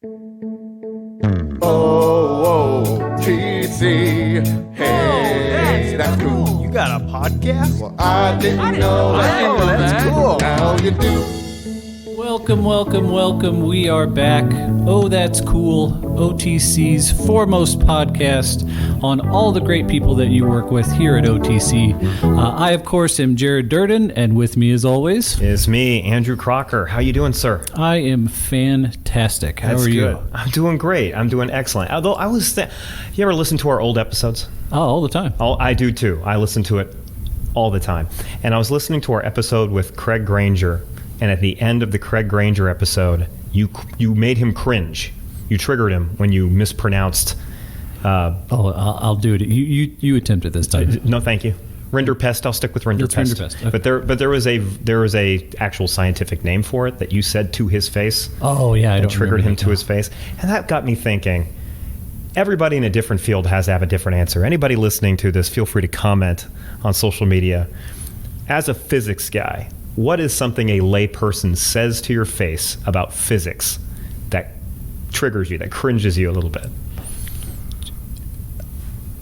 O-O-T-C. Hey, that's cool. You got a podcast? Well, I didn't know that. That's cool. Now you do. Welcome. We are back. Oh, that's cool. OTC's foremost podcast on all the great people that you work with here at OTC. I, of course, am Jared Durden, and with me, as always, It's me, Andrew Crocker. How you doing, sir? I am fantastic. How That's are you? good. I'm doing great. I'm doing excellent. Although you ever listen to our old episodes? Oh, all the time. Oh, I do too. I listen to it all the time. And I was listening to our episode with Craig Granger, and at the end of the Craig Granger episode, you made him cringe. You triggered him when you mispronounced. I'll do it. You attempted this time. No, thank you. Rinderpest. I'll stick with Rinderpest. It's Rinderpest. Okay. But there was a actual scientific name for it that you said to his face. Oh yeah, I don't triggered remember him that to now. his face, and that got me thinking. Everybody in a different field has to have a different answer. Anybody listening to this, feel free to comment on social media. As a physics guy, what is something a layperson says to your face about physics that triggers you, that cringes you a little bit?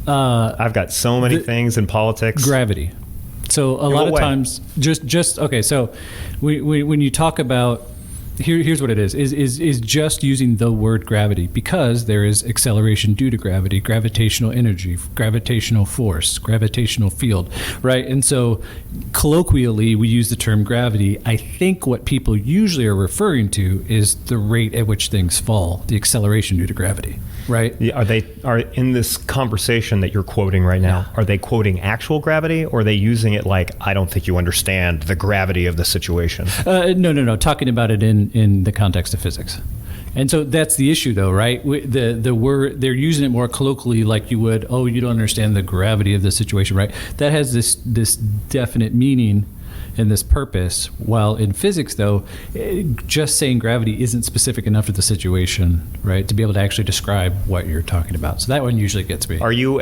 I've got so many things in politics. Gravity. So a lot of way? times, just okay. So when you talk about here's what it is just using the word gravity, because there is acceleration due to gravity, gravitational energy, gravitational force, gravitational field, right? And so colloquially, we use the term gravity. I think what people usually are referring to is the rate at which things fall, the acceleration due to gravity, right? Yeah, are in this conversation that you're quoting right now, are they quoting actual gravity, or are they using it like, I don't think you understand the gravity of the situation? No. Talking about it in the context of physics. And so that's the issue, though, right? The word, they're using it more colloquially, like you would, oh, you don't understand the gravity of the situation, right? That has this definite meaning and this purpose. While in physics, though, just saying gravity isn't specific enough to the situation, right, to be able to actually describe what you're talking about. So that one usually gets me. Are you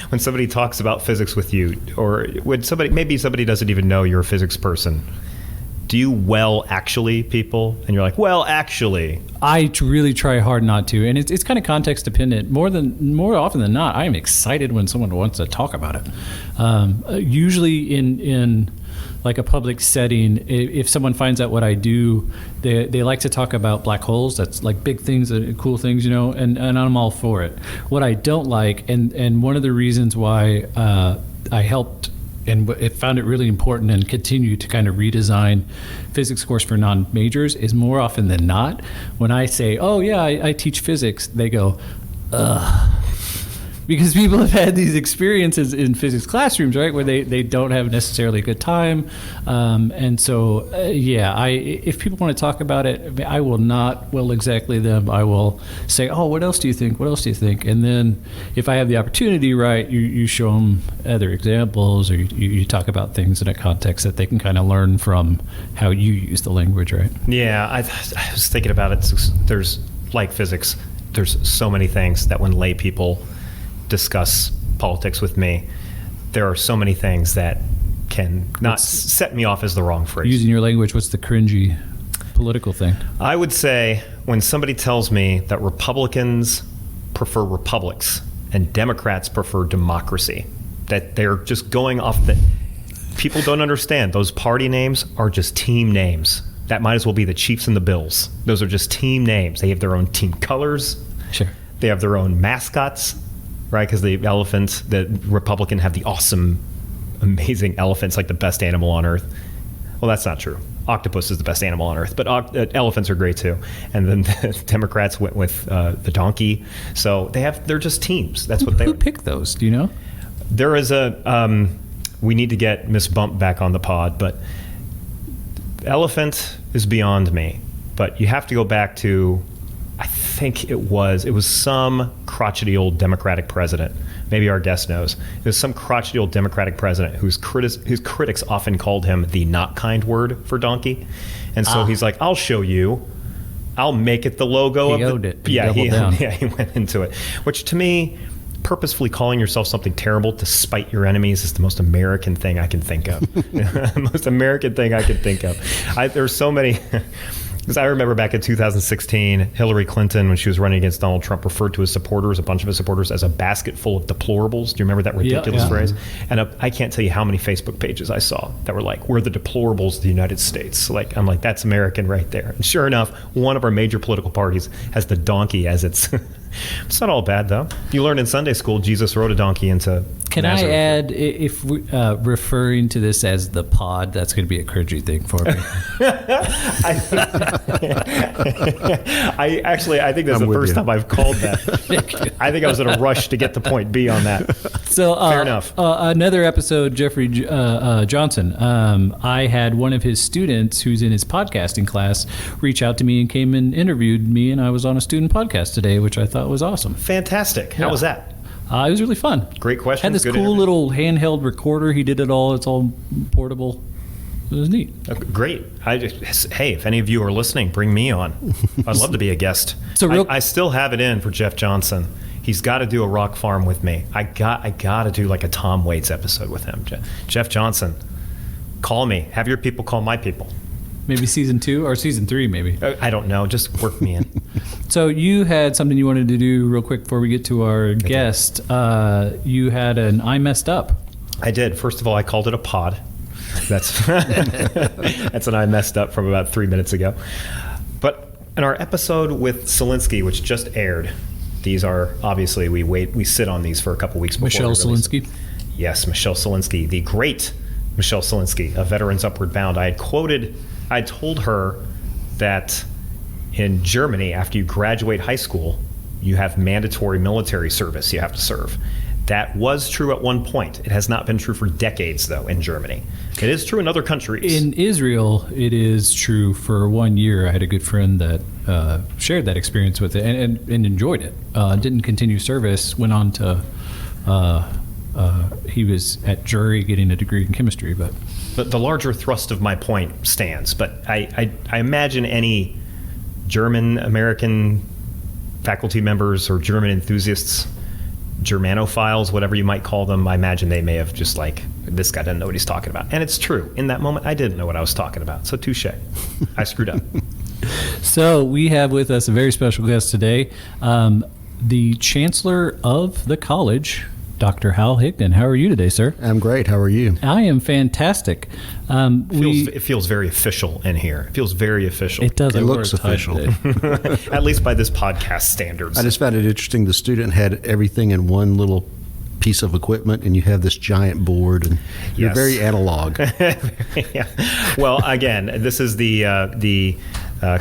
when somebody talks about physics with you, or when maybe somebody doesn't even know you're a physics person, do you actually people? And you're like, well, actually. I really try hard not to, and it's kind of context dependent. More often than not, I am excited when someone wants to talk about it. Usually in like a public setting, if someone finds out what I do, they like to talk about black holes. That's like big things, cool things, and I'm all for it. What I don't like, and one of the reasons why I helped and it found it really important and continue to kind of redesign physics course for non-majors, is more often than not, when I say, oh yeah, I teach physics, they go, ugh. Because people have had these experiences in physics classrooms, right, where they don't have necessarily a good time. And so, if people want to talk about it, I will not exactly them. I will say, oh, what else do you think? What else do you think? And then if I have the opportunity, right, you show them other examples, or you talk about things in a context that they can kind of learn from how you use the language, right? Yeah, I was thinking about it. There's, like physics, there's so many things that when lay people discuss politics with me, there are so many things that can not set me off as the wrong phrase. Using your language, what's the cringy political thing? I would say when somebody tells me that Republicans prefer republics and Democrats prefer democracy, that they're just going off people don't understand. Those party names are just team names. That might as well be the Chiefs and the Bills. Those are just team names. They have their own team colors. Sure. They have their own mascots. Right, because the elephants, the Republican have the awesome, amazing elephants, like the best animal on earth. Well, that's not true. Octopus is the best animal on earth, but elephants are great too. And then the Democrats went with the donkey. So they're just teams. That's what they. Who picked those? Do you know? There is we need to get Miss Bump back on the pod, but elephant is beyond me. But you have to go back to, I think it was some crotchety old Democratic president. Maybe our guest knows. It was some crotchety old Democratic president whose critics often called him the not kind word for donkey. And so he's like, I'll show you. I'll make it the logo. He owned it. He he went into it. Which to me, purposefully calling yourself something terrible to spite your enemies is the most American thing I can think of. Most American thing I can think of. There's so many. Because I remember back in 2016, Hillary Clinton, when she was running against Donald Trump, referred to his supporters, a bunch of his supporters, as a basket full of deplorables. Do you remember that ridiculous phrase? And I can't tell you how many Facebook pages I saw that were like, we're the deplorables of the United States. Like, I'm like, that's American right there. And sure enough, one of our major political parties has the donkey as its... It's not all bad, though. You learned in Sunday school, Jesus rode a donkey into Can Nazareth. I add, if we, referring to this as the pod, that's going to be a cringy thing for me. I think that's the first time I've called that. I think I was in a rush to get to point B on that. So fair enough. Another episode, Jeffrey Johnson. I had one of his students who's in his podcasting class reach out to me and came and interviewed me, and I was on a student podcast today, which I thought was awesome. Fantastic. How was that? It was really fun. Great question. Had this cool little handheld recorder. He did it all. It's all portable. It was neat. Great. Hey, if any of you are listening, bring me on. I'd love to be a guest. So I still have it in for Jeff Johnson. He's got to do a rock farm with me. I got to do like a Tom Waits episode with him. Jeff Johnson, call me. Have your people call my people. Maybe season 2 or season 3, maybe. I don't know. Just work me in. So you had something you wanted to do real quick before we get to our guest. You had an I messed up. I did. First of all, I called it a pod. That's that's an I messed up from about 3 minutes ago. But in our episode with Selinsky, which just aired, these are obviously we sit on these for a couple weeks before. Michelle Selinsky. Yes, Michelle Selinsky, the great Michelle Selinsky of Veterans Upward Bound. I told her that in Germany, after you graduate high school, you have mandatory military service you have to serve. That was true at one point. It has not been true for decades, though, in Germany. It is true in other countries. In Israel, it is true for 1 year. I had a good friend that shared that experience with it and enjoyed it. Didn't continue service, went on to, he was at Drury getting a degree in chemistry. But the larger thrust of my point stands. But I imagine any German-American faculty members or German enthusiasts, Germanophiles, whatever you might call them, I imagine they may have just like, this guy doesn't know what he's talking about. And it's true. In that moment, I didn't know what I was talking about. So touche. I screwed up. So we have with us a very special guest today, the chancellor of the college, Dr. Hal Higdon. How are you today, sir? I'm great. How are you? I am fantastic. It feels very official in here. It feels very official. It does. It looks official. At least by this podcast standards. I just found it interesting. The student had everything in one little piece of equipment, and you have this giant board, and you're very analog. Yeah. Well, again, this is the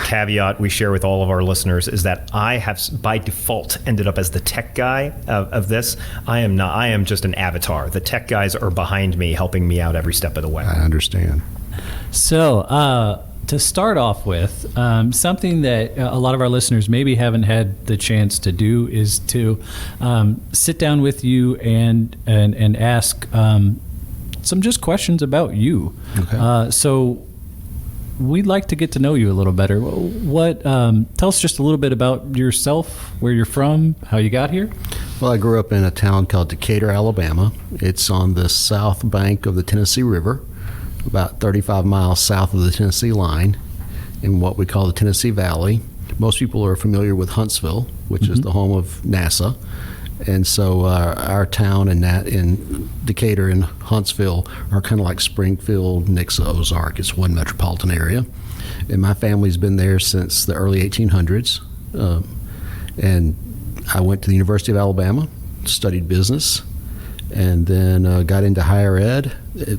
caveat we share with all of our listeners is that I have by default ended up as the tech guy of this. I am not. I am just an avatar. The tech guys are behind me, helping me out every step of the way. I understand. So to start off with, something that a lot of our listeners maybe haven't had the chance to do is to sit down with you and ask some just questions about you. Okay. So we'd like to get to know you a little better. Tell us just a little bit about yourself, where you're from, how you got here. Well, I grew up in a town called Decatur, Alabama. It's on the south bank of the Tennessee River, about 35 miles south of the Tennessee line in what we call the Tennessee Valley. Most people are familiar with Huntsville, which is the home of NASA. And so our town in Decatur and Huntsville are kind of like Springfield, Nixa, Ozark. It's one metropolitan area. And my family's been there since the early 1800s. And I went to the University of Alabama, studied business, and then got into higher ed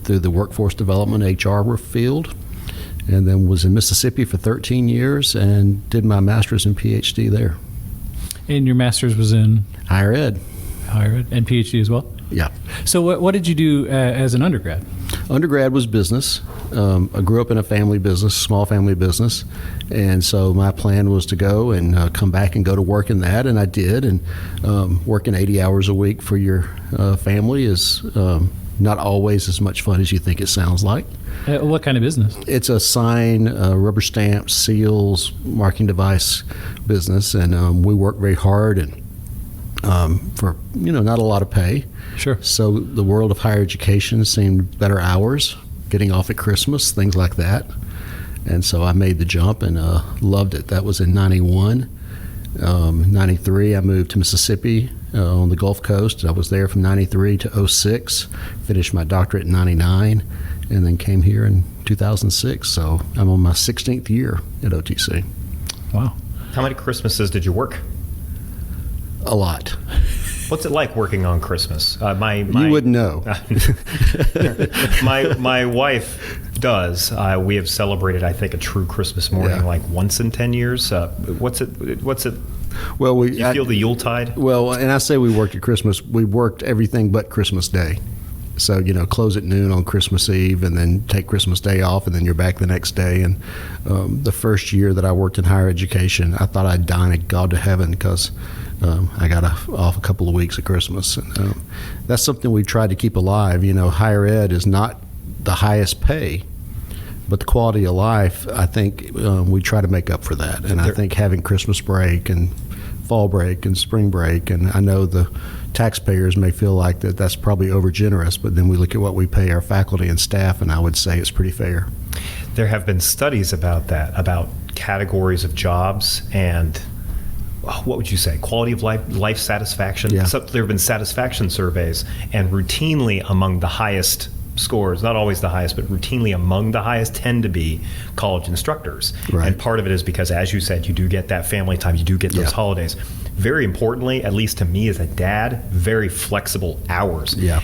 through the workforce development HR field, and then was in Mississippi for 13 years and did my master's and PhD there. And your master's was in? Higher ed. Higher ed. And PhD as well? Yeah. So what did you do as an undergrad? Undergrad was business. I grew up in a family business, small family business, and so my plan was to go and come back and go to work in that, and I did. And working 80 hours a week for your family is not always as much fun as you think it sounds like. What kind of business? It's a sign, rubber stamps, seals, marking device business, and we work very hard and for not a lot of pay. Sure. So the world of higher education seemed better hours, getting off at Christmas, things like that. And so I made the jump and loved it. That was in 91. 93, I moved to Mississippi on the Gulf Coast. I was there from 93 to 06, finished my doctorate in 99, and then came here in 2006. So I'm on my 16th year at OTC. Wow. How many Christmases did you work? A lot. What's it like working on Christmas? You wouldn't know. my wife does. We have celebrated, I think, a true Christmas morning like once in 10 years. What's it? Well, you feel the Yuletide? Well, and I say we worked at Christmas. We worked everything but Christmas Day. So, close at noon on Christmas Eve and then take Christmas Day off, and then you're back the next day. And the first year that I worked in higher education, I thought I'd dine at God to heaven because I got off a couple of weeks at Christmas. And that's something we tried to keep alive. Higher ed is not the highest pay, but the quality of life, I think we try to make up for that. And I think having Christmas break and fall break and spring break, and I know the taxpayers may feel like that's probably over generous, but then we look at what we pay our faculty and staff, and I would say it's pretty fair. There have been studies about that, about categories of jobs and what would you say, quality of life satisfaction? Yeah. So there have been satisfaction surveys, and routinely among the highest scores, not always the highest, but routinely among the highest tend to be college instructors. Right. And part of it is because, as you said, you do get that family time, you do get those holidays. Very importantly, at least to me as a dad, very flexible hours. Yeah.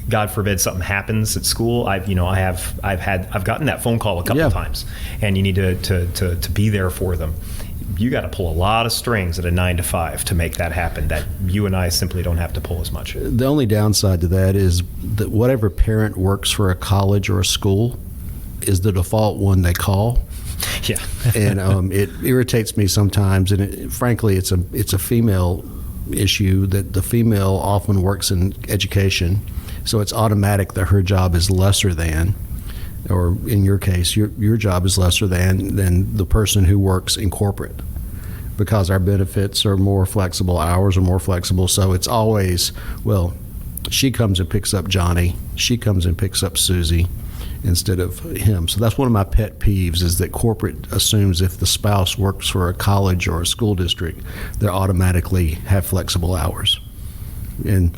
God forbid something happens at school. I've gotten that phone call a couple of times, and you need to be there for them. You got to pull a lot of strings at a 9 to 5 to make that happen, that you and I simply don't have to pull as much. The only downside to that is that whatever parent works for a college or a school is the default one they call. Yeah. And it irritates me sometimes, and frankly, it's a female issue that the female often works in education, so it's automatic that her job is lesser than, or in your case, your job is lesser than the person who works in corporate, because our benefits are more flexible, hours are more flexible. So it's always, well, she comes and picks up Johnny, she comes and picks up Susie instead of him. So that's one of my pet peeves, is that corporate assumes if the spouse works for a college or a school district, they automatically have flexible hours. And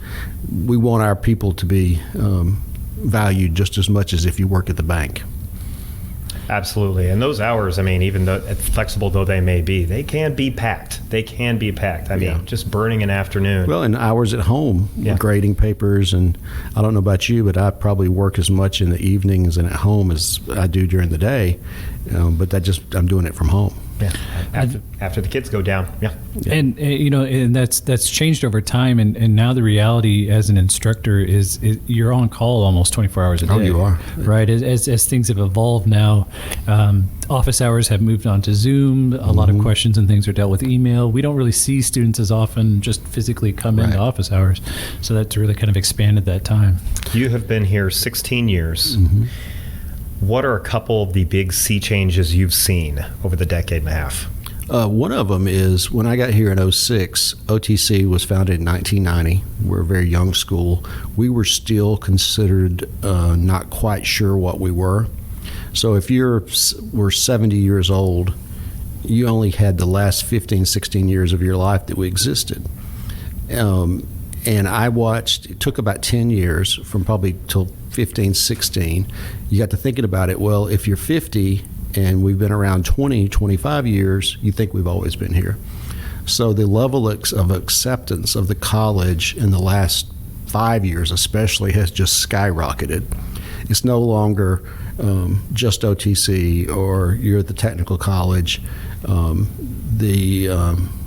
we want our people to be valued just as much as if you work at the bank. Absolutely. And those hours, I mean, even though flexible though they may be, they can be packed. I mean, just burning an afternoon. Well, and hours at home, grading papers. And I don't know about you, but I probably work as much in the evenings and at home as I do during the day. But I'm doing it from home. Yeah. After the kids go down. Yeah. And and that's changed over time, and now the reality as an instructor is you're on call almost 24 hours a day. Oh, you are. Right. As things have evolved now, office hours have moved on to Zoom. A lot of questions and things are dealt with email. We don't really see students as often just physically come into office hours. So that's really kind of expanded that time. You have been here 16 years. Mm-hmm. What are a couple of the big sea changes you've seen over the decade and a half? One of them is when I got here in 06, OTC was founded in 1990. We're a very young school. We were still considered not quite sure what we were. So if we're 70 years old, you only had the last 15, 16 years of your life that we existed. And I watched, it took about 10 years from probably till 15, 16. You got to thinking about it, well, if you're 50 and we've been around 20, 25 years, you think we've always been here. So the level of acceptance of the college in the last 5 years especially has just skyrocketed. It's no longer just OTC or you're at the technical college. The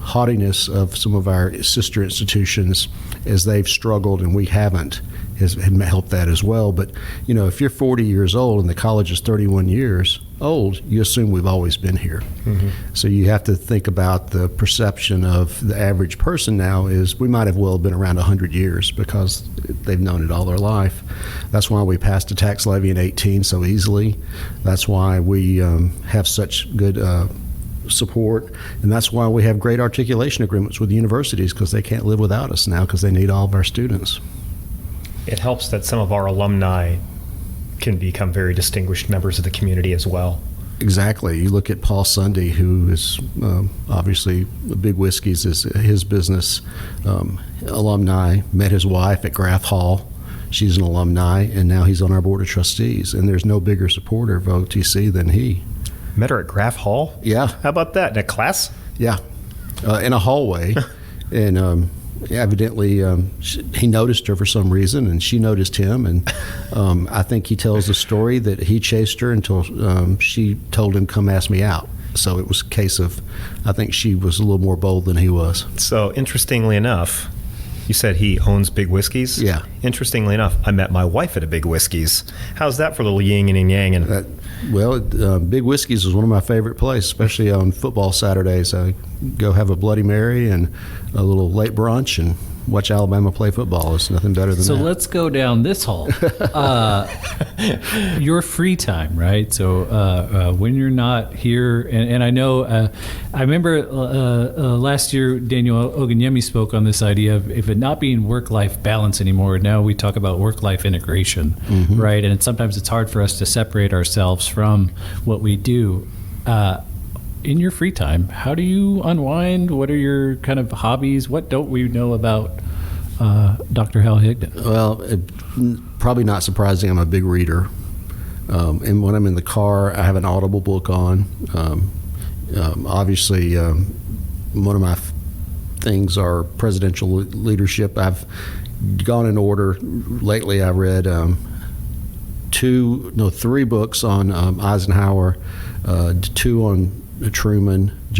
haughtiness of some of our sister institutions as they've struggled and we haven't has helped that as well. But if you're 40 years old and the college is 31 years old, you assume we've always been here. Mm-hmm. So you have to think about the perception of the average person now is we might have well been around 100 years because they've known it all their life. That's why we passed a tax levy in 18 so easily. That's why we have such good support, and that's why we have great articulation agreements with universities, because they can't live without us now because they need all of our students. It helps that some of our alumni can become very distinguished members of the community as well. Exactly. You look at Paul Sunday, who is obviously Big Whisky's is his business alumni, met his wife at Graff Hall. She's an alumni, and now he's on our board of trustees. And there's no bigger supporter of OTC than he. Met her at Graff Hall? Yeah. How about that? In a class? Yeah. In a hallway. And evidently he noticed her for some reason, and she noticed him. And I think he tells the story that he chased her until she told him, come ask me out. So it was a case of, I think she was a little more bold than he was. So interestingly enough, you said he owns Big Whisky's? Yeah. Interestingly enough, I met my wife at a Big Whisky's. How's that for a little yin and yang? And Big Whisky's is one of my favorite places, especially on football Saturdays. I go have a Bloody Mary and a little late brunch and watch Alabama play football. It's nothing better than that. So let's go down this hall. Your free time, right? So when you're not here, and I know, I remember last year Daniel Oganyemi spoke on this idea of if it not being work-life balance anymore. Now we talk about work-life integration, right? And sometimes it's hard for us to separate ourselves from what we do. In your free time, how do you unwind? What are your kind of hobbies? What don't we know about Dr. Hal Higdon? Well, probably not surprising. I'm a big reader. And when I'm in the car, I have an Audible book on. Obviously, one of my things are presidential leadership. I've gone in order. Lately, I read 3 books on Eisenhower, 2 on Truman, I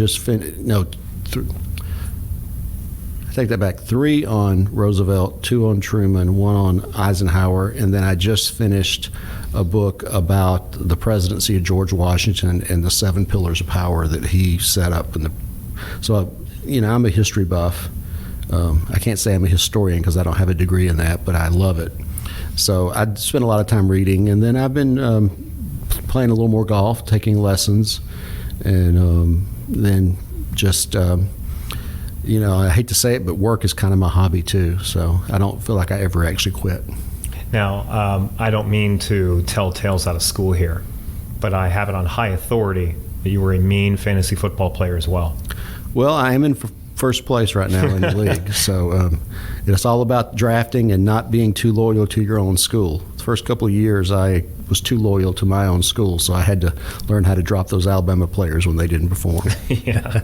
take that back, 3 on Roosevelt, 2 on Truman, 1 on Eisenhower, and then I just finished a book about the presidency of George Washington and the 7 pillars of power that he set up. So, I'm a history buff. I can't say I'm a historian because I don't have a degree in that, but I love it. So I spent a lot of time reading, and then I've been playing a little more golf, taking lessons. And then just, I hate to say it, but work is kind of my hobby too. So I don't feel like I ever actually quit. Now, I don't mean to tell tales out of school here, but I have it on high authority that you were a mean fantasy football player as well. Well, I am in first place right now in the league. So it's all about drafting and not being too loyal to your own school. The first couple of years, I was too loyal to my own school, so I had to learn how to drop those Alabama players when they didn't perform. Yeah.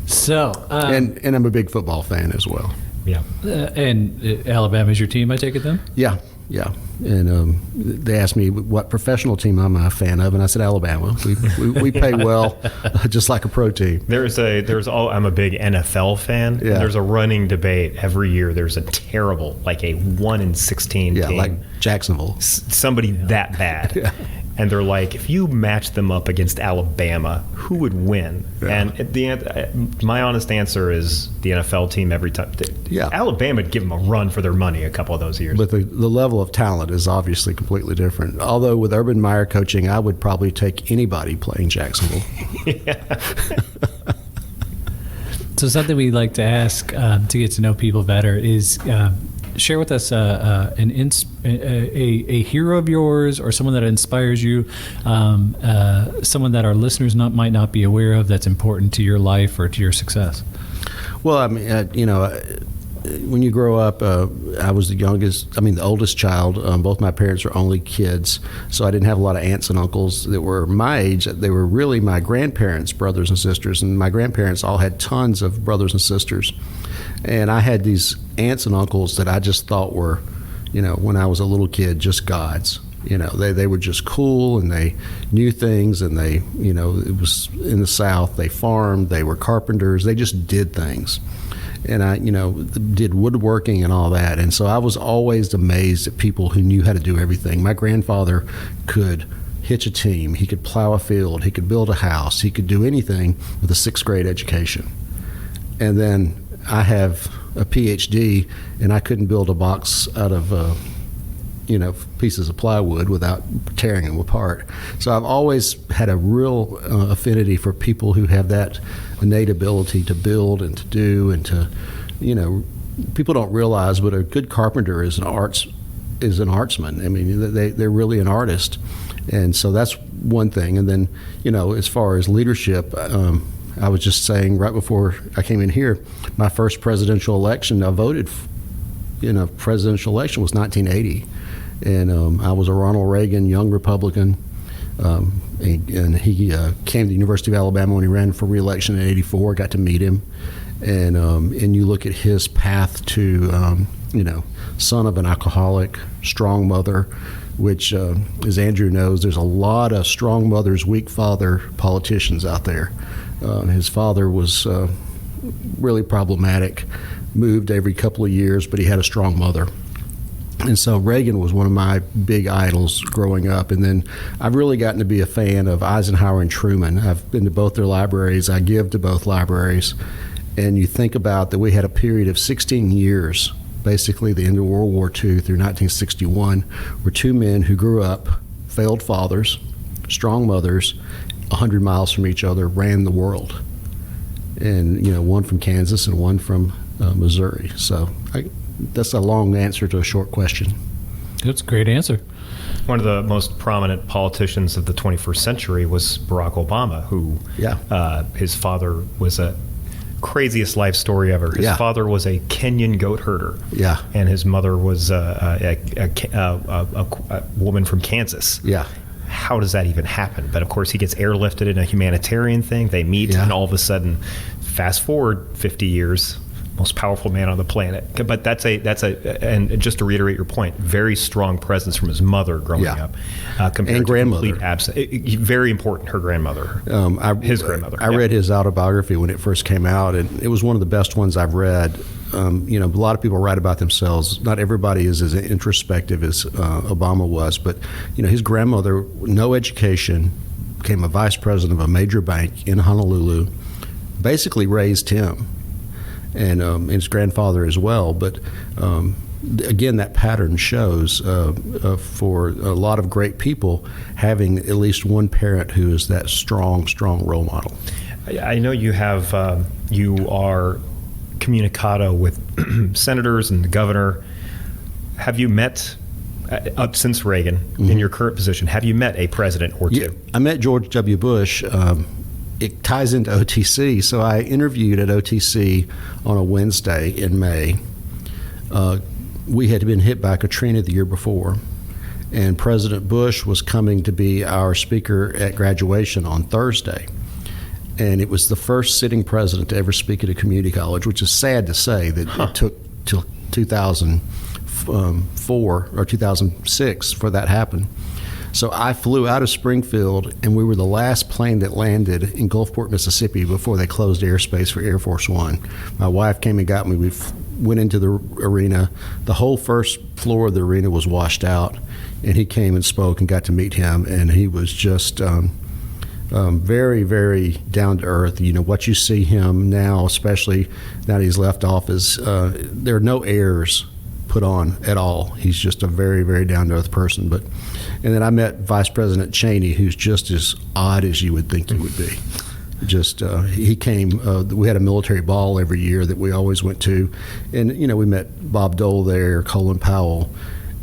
So, and I'm a big football fan as well. Yeah. And Alabama's your team, I take it then? Yeah. And they asked me what professional team I'm a fan of, and I said Alabama. We pay well, just like a pro team. I'm a big NFL fan. Yeah. There's a running debate every year. There's a terrible, like a 1-16 team. Yeah, like Jacksonville. Somebody that bad. Yeah. And they're like, if you match them up against Alabama, who would win? Yeah. And my honest answer is the NFL team every time. Yeah. Alabama would give them a run for their money a couple of those years. But the level of talent is obviously completely different. Although with Urban Meyer coaching, I would probably take anybody playing Jacksonville. So something we like to ask to get to know people better is share with us a hero of yours or someone that inspires you, someone that our listeners might not be aware of that's important to your life or to your success. Well, I mean, when you grow up, I was the oldest child. Both my parents were only kids, so I didn't have a lot of aunts and uncles that were my age. They were really my grandparents' brothers and sisters, and my grandparents all had tons of brothers and sisters. And I had these aunts and uncles that I just thought were, when I was a little kid, just gods. They were just cool, and they knew things, and they, it was in the South, they farmed, they were carpenters, they just did things. And I, did woodworking and all that. And so I was always amazed at people who knew how to do everything. My grandfather could hitch a team, he could plow a field, he could build a house, he could do anything with a 6th grade education. And then I have a PhD, and I couldn't build a box out of pieces of plywood without tearing them apart. So I've always had a real affinity for people who have that innate ability to build and to do and to, people don't realize, but a good carpenter is an arts is an artsman. I mean, they're really an artist. And so that's one thing. And then, as far as leadership, I was just saying right before I came in here, my first presidential election, I voted in a presidential election was 1980. And I was a Ronald Reagan young Republican. And he came to the University of Alabama when he ran for re-election in '84. Got to meet him. And you look at his path to, son of an alcoholic, strong mother, which, as Andrew knows, there's a lot of strong mothers, weak father politicians out there. His father was really problematic, moved every couple of years, but he had a strong mother. And so Reagan was one of my big idols growing up. And then I've really gotten to be a fan of Eisenhower and Truman. I've been to both their libraries. I give to both libraries. And you think about that we had a period of 16 years, basically the end of World War II through 1961, where two men who grew up, failed fathers, strong mothers, 100 miles from each other, ran the world. And, one from Kansas and one from Missouri. So that's a long answer to a short question. That's a great answer. One of the most prominent politicians of the 21st century was Barack Obama, who his father was a craziest life story ever. His father was a Kenyan goat herder, and his mother was a woman from Kansas. How does that even happen? But of course, he gets airlifted in a humanitarian thing. They meet, and all of a sudden, fast forward 50 years, most powerful man on the planet. But that's and just to reiterate your point, very strong presence from his mother growing up, compared and to grandmother. Complete absence. Very important, her grandmother, his grandmother. I read his autobiography when it first came out, and it was one of the best ones I've read. A lot of people write about themselves. Not everybody is as introspective as Obama was, but his grandmother, no education, became a vice president of a major bank in Honolulu, basically raised him. And his grandfather as well. But again, that pattern shows for a lot of great people having at least one parent who is that strong role model. I know you have you are communicado with senators and the governor. Have you met since Reagan in your current position? Have you met a president or two? Yeah, I met George W. Bush. It ties into OTC. So I interviewed at OTC on a Wednesday in May. We had been hit by Katrina the year before, and President Bush was coming to be our speaker at graduation on Thursday. And it was the first sitting president to ever speak at a community college, which is sad to say that it took till 2004 or 2006 for that to happen. So I flew out of Springfield, and we were the last plane that landed in Gulfport, Mississippi before they closed airspace for Air Force One. My wife came and got me. We went into the arena. The whole first floor of the arena was washed out, and he came and spoke and got to meet him, and he was just very, very down to earth. What you see him now, especially now that he's left office, there are no airs put on at all. He's just a very, very down-to-earth person. And then I met Vice President Cheney, who's just as odd as you would think he would be. He came, we had a military ball every year that we always went to, and we met Bob Dole there, Colin Powell,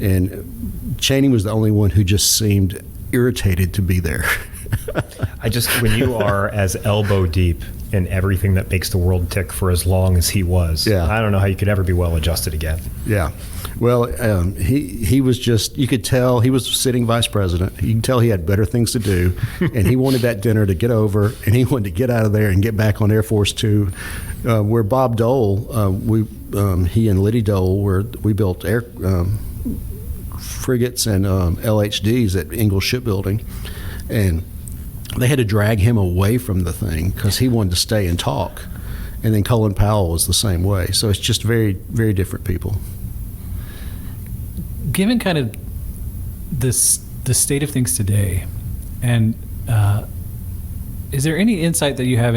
and Cheney was the only one who just seemed irritated to be there. When you are as elbow deep in everything that makes the world tick for as long as he was, I don't know how you could ever be well adjusted again. Yeah. Well, he was just, you could tell he was sitting vice president. You can tell he had better things to do, and he wanted that dinner to get over, and he wanted to get out of there and get back on Air Force Two, where Bob Dole, he and Liddy Dole, we built air frigates and LHDs at Ingalls Shipbuilding, and they had to drag him away from the thing because he wanted to stay and talk. And then Colin Powell was the same way. So it's just very, very different people. Given kind of the state of things today, and is there any insight that you have,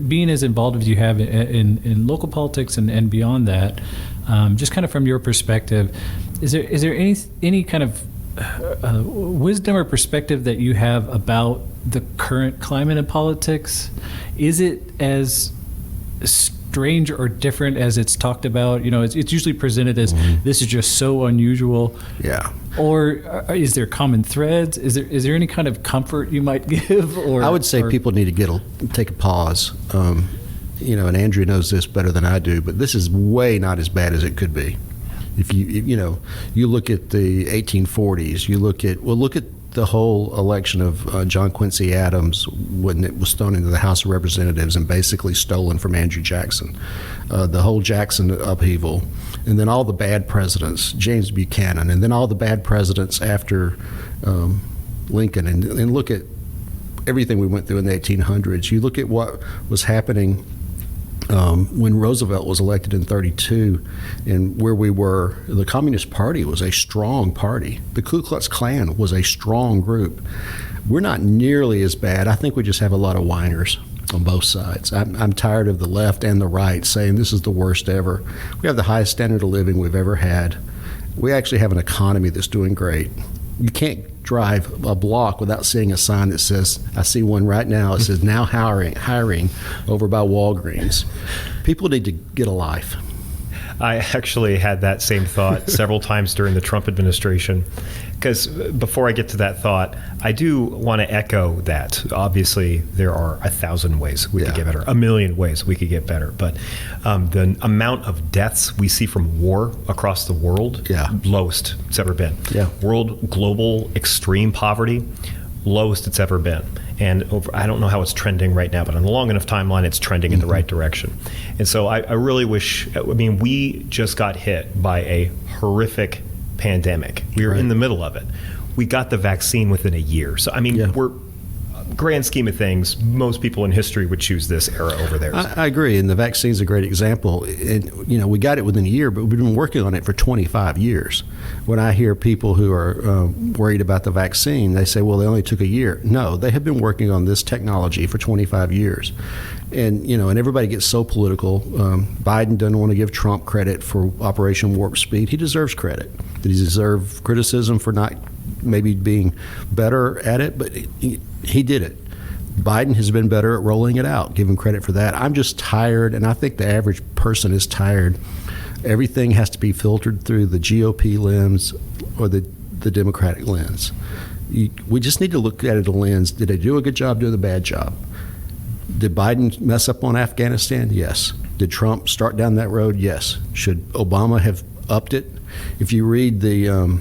being as involved as you have in local politics and beyond that, just kind of from your perspective, is there any kind of wisdom or perspective that you have about the current climate of politics? Is it as strange or different as it's talked about? It's usually presented as this is just so unusual. Yeah. Or is there common threads? Is there any kind of comfort you might give? Or I would say people need to take a pause. And Andrew knows this better than I do, but this is way not as bad as it could be. If you look at the 1840s, look at the whole election of John Quincy Adams when it was thrown into the House of Representatives and basically stolen from Andrew Jackson, the whole Jackson upheaval, and then all the bad presidents, James Buchanan, and then all the bad presidents after Lincoln, and look at everything we went through in the 1800s. You look at what was happening when Roosevelt was elected in 32, and where we were, the Communist Party was a strong party. The Ku Klux Klan was a strong group. We're not nearly as bad. I think we just have a lot of whiners on both sides. I'm tired of the left and the right saying this is the worst ever. We have the highest standard of living we've ever had. We actually have an economy that's doing great. You can't drive a block without seeing a sign that says, I see one right now, it says now hiring over by Walgreens. People need to get a life. I actually had that same thought several times during the Trump administration. Because before I get to that thought, I do want to echo that. Obviously, there are 1,000 ways we could get better, 1,000,000 ways we could get better. But the amount of deaths we see from war across the world, lowest it's ever been. Yeah. World global extreme poverty, lowest it's ever been. And I don't know how it's trending right now, but on a long enough timeline, it's trending in the right direction. And so I really wish, we just got hit by a horrific pandemic. We were in the middle of it. We got the vaccine within a year. So, we're, grand scheme of things, most people in history would choose this era over theirs. I agree, and the vaccine's a great example. And, we got it within a year, but we've been working on it for 25 years. When I hear people who are worried about the vaccine, they say, well, they only took a year. No, they have been working on this technology for 25 years. And, and everybody gets so political. Biden doesn't want to give Trump credit for Operation Warp Speed. He deserves credit. Did he deserve criticism for not maybe being better at it? But he did it. Biden has been better at rolling it out. Give him credit for that. I'm just tired, and I think the average person is tired. Everything has to be filtered through the GOP lens or the Democratic lens. We just need to look at it a lens. Did they do a good job, do a bad job? Did Biden mess up on Afghanistan? Yes. Did Trump start down that road? Yes. Should Obama have upped it? If you read the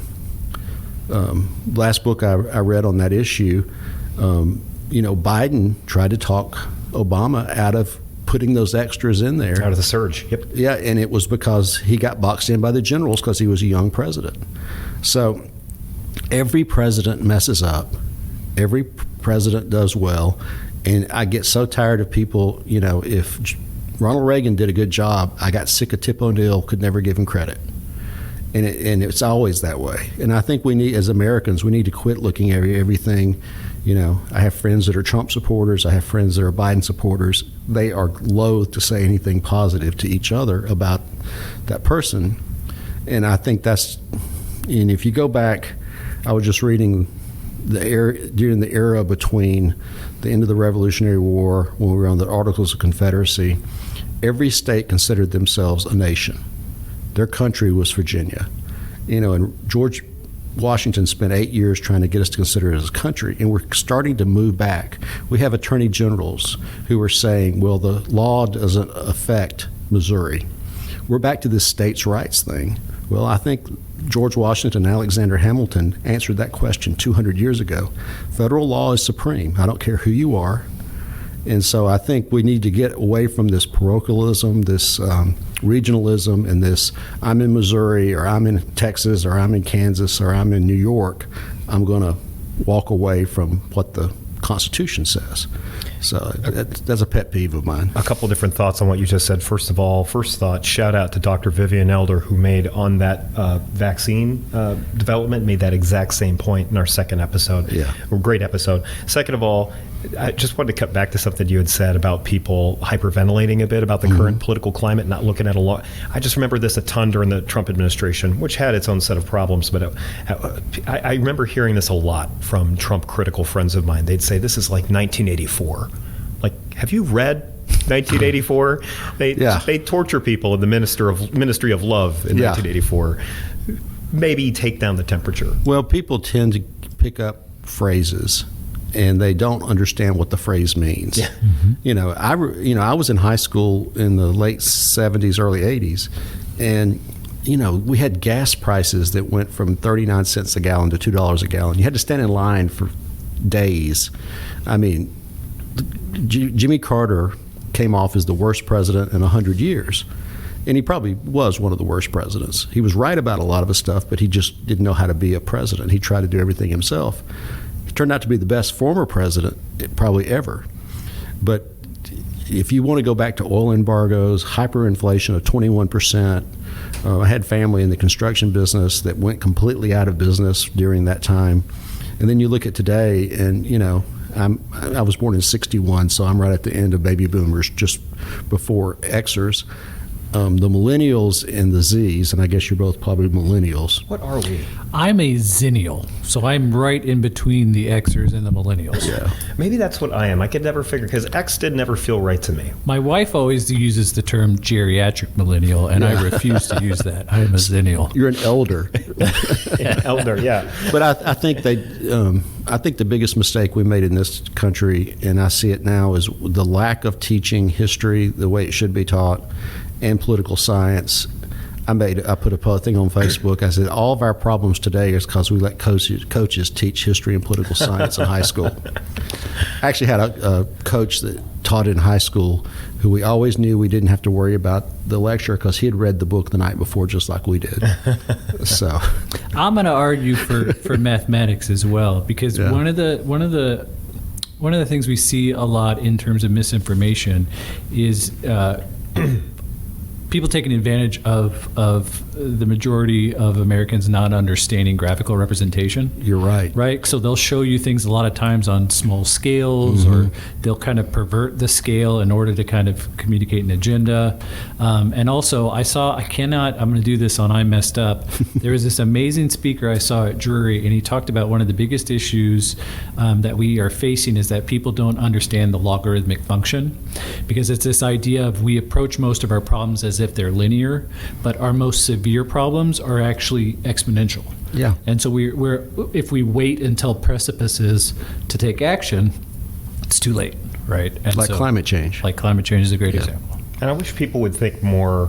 last book I read on that issue, Biden tried to talk Obama out of putting those extras in there. Out of the surge, yep. Yeah, and it was because he got boxed in by the generals because he was a young president. So every president messes up. Every president does well. And I get so tired of people, if Ronald Reagan did a good job, I got sick of Tip O'Neill, could never give him credit. And it's always that way. And I think we need, as Americans, we need to quit looking at everything. I have friends that are Trump supporters. I have friends that are Biden supporters. They are loath to say anything positive to each other about that person. And I think and if you go back, I was just reading during the era between the end of the Revolutionary War, when we were on the Articles of Confederacy, every state considered themselves a nation. Their country was Virginia. And George Washington spent 8 years trying to get us to consider it as a country, and we're starting to move back. We have attorney generals who are saying, well, the law doesn't affect Missouri. We're back to this states' rights thing. Well, I think George Washington and Alexander Hamilton answered that question 200 years ago. Federal law is supreme. I don't care who you are. And so I think we need to get away from this parochialism, this regionalism, and this I'm in Missouri or I'm in Texas or I'm in Kansas or I'm in New York. I'm going to walk away from what the Constitution says. So that's a pet peeve of mine. A couple different thoughts on what you just said. First of all, first thought, shout out to Dr. Vivian Elder, who made on that vaccine development, made that exact same point in our second episode. Yeah. A great episode. Second of all, I just wanted to cut back to something you had said about people hyperventilating a bit about the current political climate, not looking at a lot. I just remember this a ton during the Trump administration, which had its own set of problems. But I remember hearing this a lot from Trump critical friends of mine. They'd say, this is like 1984. Like, have you read 1984. They torture people in the Ministry of Love in 1984. Maybe take down the temperature. Well, people tend to pick up phrases, and they don't understand what the phrase means. Yeah. Mm-hmm. I was in high school in the late 70s, early 80s, and we had gas prices that went from 39 cents a gallon to $2 a gallon. You had to stand in line for days. I mean, Jimmy Carter came off as the worst president in 100 years. And he probably was one of the worst presidents. He was right about a lot of his stuff, but he just didn't know how to be a president. He tried to do everything himself. He turned out to be the best former president probably ever. But if you want to go back to oil embargoes, hyperinflation of 21%, I had family in the construction business that went completely out of business during that time. And then you look at today, and I was born in '61, so I'm right at the end of baby boomers, just before Xers. The millennials and the Zs, and I guess you're both probably millennials. What are we? I'm a zennial, so I'm right in between the Xers and the millennials. Yeah. Maybe that's what I am. I could never figure, because X did never feel right to me. My wife always uses the term geriatric millennial, and I refuse to use that. I am a zennial. You're an elder. Elder, yeah. But I think I think the biggest mistake we made in this country, and I see it now, is the lack of teaching history the way it should be taught, and political science. I put a thing on Facebook. I said all of our problems today is because we let coaches teach history and political science in high school. I actually had a coach that taught in high school who we always knew we didn't have to worry about the lecture because he had read the book the night before just like we did. So I'm going to argue for mathematics as well, because one of the things we see a lot in terms of misinformation is people taking advantage of the majority of Americans not understanding graphical representation. You're right. Right? So they'll show you things a lot of times on small scales, or they'll kind of pervert the scale in order to kind of communicate an agenda. And also, I'm going to do this on I Messed Up. There was this amazing speaker I saw at Drury, and he talked about one of the biggest issues that we are facing is that people don't understand the logarithmic function, because it's this idea of we approach most of our problems as if they're linear, but our most severe problems are actually exponential. Yeah. And so if we wait until precipices to take action, it's too late, right? And like climate change. Like climate change is a great example. And I wish people would think more,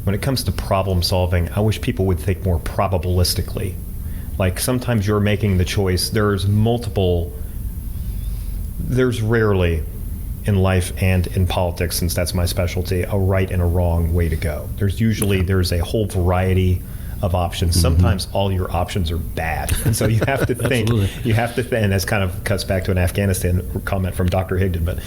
when it comes to problem solving, I wish people would think more probabilistically. Like sometimes you're making the choice, there's rarely in life and in politics, since that's my specialty, a right and a wrong way to go. There's a whole variety of options. Sometimes all your options are bad, and so you have to think. And this kind of cuts back to an Afghanistan comment from Dr. Higdon. But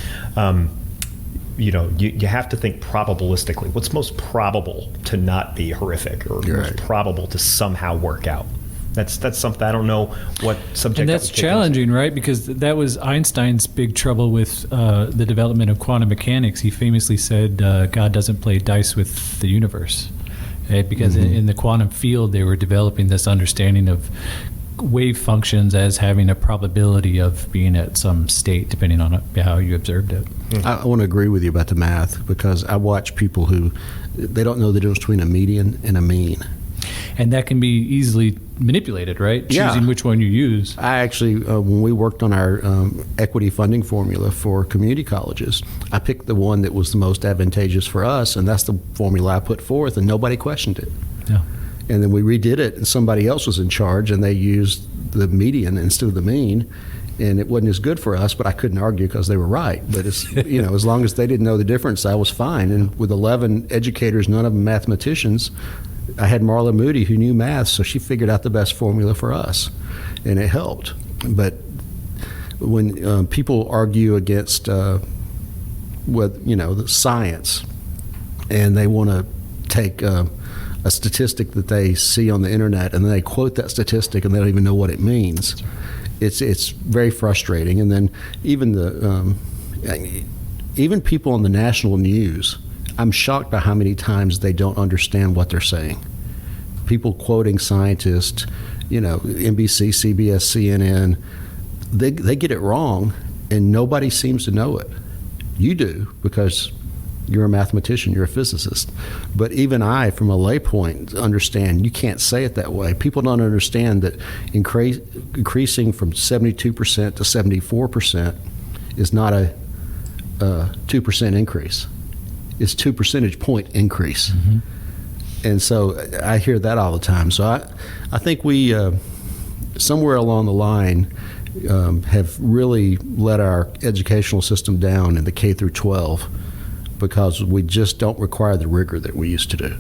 you have to think probabilistically. What's most probable to not be horrific, or most probable to somehow work out? That's something I don't know what subject. And that's challenging, right? Because that was Einstein's big trouble with the development of quantum mechanics. He famously said God doesn't play dice with the universe, right? Because in the quantum field, they were developing this understanding of wave functions as having a probability of being at some state, depending on how you observed it. I want to agree with you about the math, because I watch people who they don't know the difference between a median and a mean. And that can be easily manipulated, right? Choosing which one you use. I actually, when we worked on our equity funding formula for community colleges, I picked the one that was the most advantageous for us, and that's the formula I put forth, and nobody questioned it. Yeah. And then we redid it, and somebody else was in charge, and they used the median instead of the mean, and it wasn't as good for us, but I couldn't argue because they were right. But it's, as long as they didn't know the difference, I was fine. And with 11 educators, none of them mathematicians, I had Marla Moody, who knew math, so she figured out the best formula for us, and it helped. But when people argue against the science, and they want to take a statistic that they see on the internet, and then they quote that statistic, and they don't even know what it means, it's very frustrating. And then even even people on the national news, I'm shocked by how many times they don't understand what they're saying. People quoting scientists, NBC, CBS, CNN, they get it wrong, and nobody seems to know it. You do, because you're a mathematician, you're a physicist. But even I, from a lay point, understand you can't say it that way. People don't understand that increasing from 72% to 74% is not a 2% increase. It's 2 percentage point increase. Mm-hmm. And so I hear that all the time. So I think we, somewhere along the line, have really let our educational system down in the K through 12 because we just don't require the rigor that we used to do.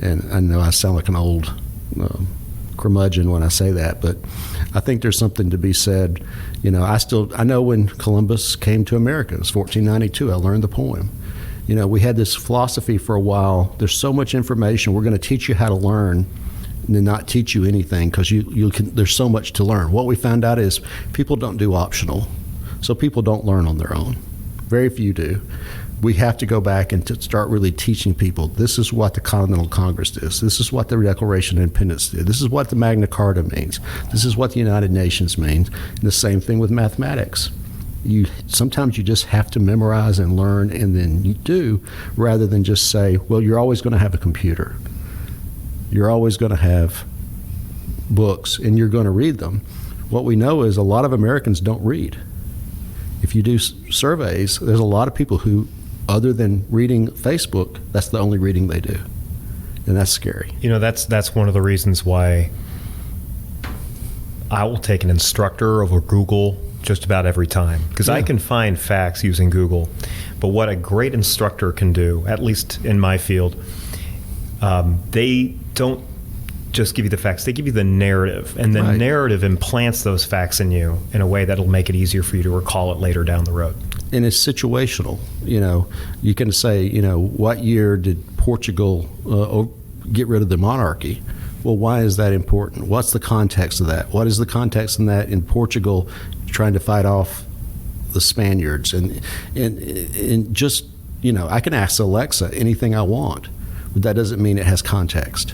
And I know I sound like an old curmudgeon when I say that, but I think there's something to be said. You know, I know when Columbus came to America, it was 1492, I learned the poem. You know, we had this philosophy for a while. There's so much information. We're going to teach you how to learn and then not teach you anything because there's so much to learn. What we found out is people don't do optional. So people don't learn on their own. Very few do. We have to go back and start really teaching people, this is what the Continental Congress did. This is what the Declaration of Independence did. This is what the Magna Carta means. This is what the United Nations means. And the same thing with mathematics. Sometimes you just have to memorize and learn, and then you do, rather than just say, well, you're always going to have a computer. You're always going to have books, and you're going to read them. What we know is a lot of Americans don't read. If you do surveys, there's a lot of people who, other than reading Facebook, that's the only reading they do. And that's scary. You know, that's one of the reasons why I will take an instructor over Google just about every time, because I can find facts using Google. But what a great instructor can do, at least in my field, they don't just give you the facts, they give you the narrative, and the narrative implants those facts in you in a way that'll make it easier for you to recall it later down the road. And it's situational. You know, you can say, you know, what year did Portugal get rid of the monarchy? Well, why is that important? What's the context of that? What is the context in that in Portugal trying to fight off the Spaniards? And just, you know, I can ask Alexa anything I want, but that doesn't mean it has context.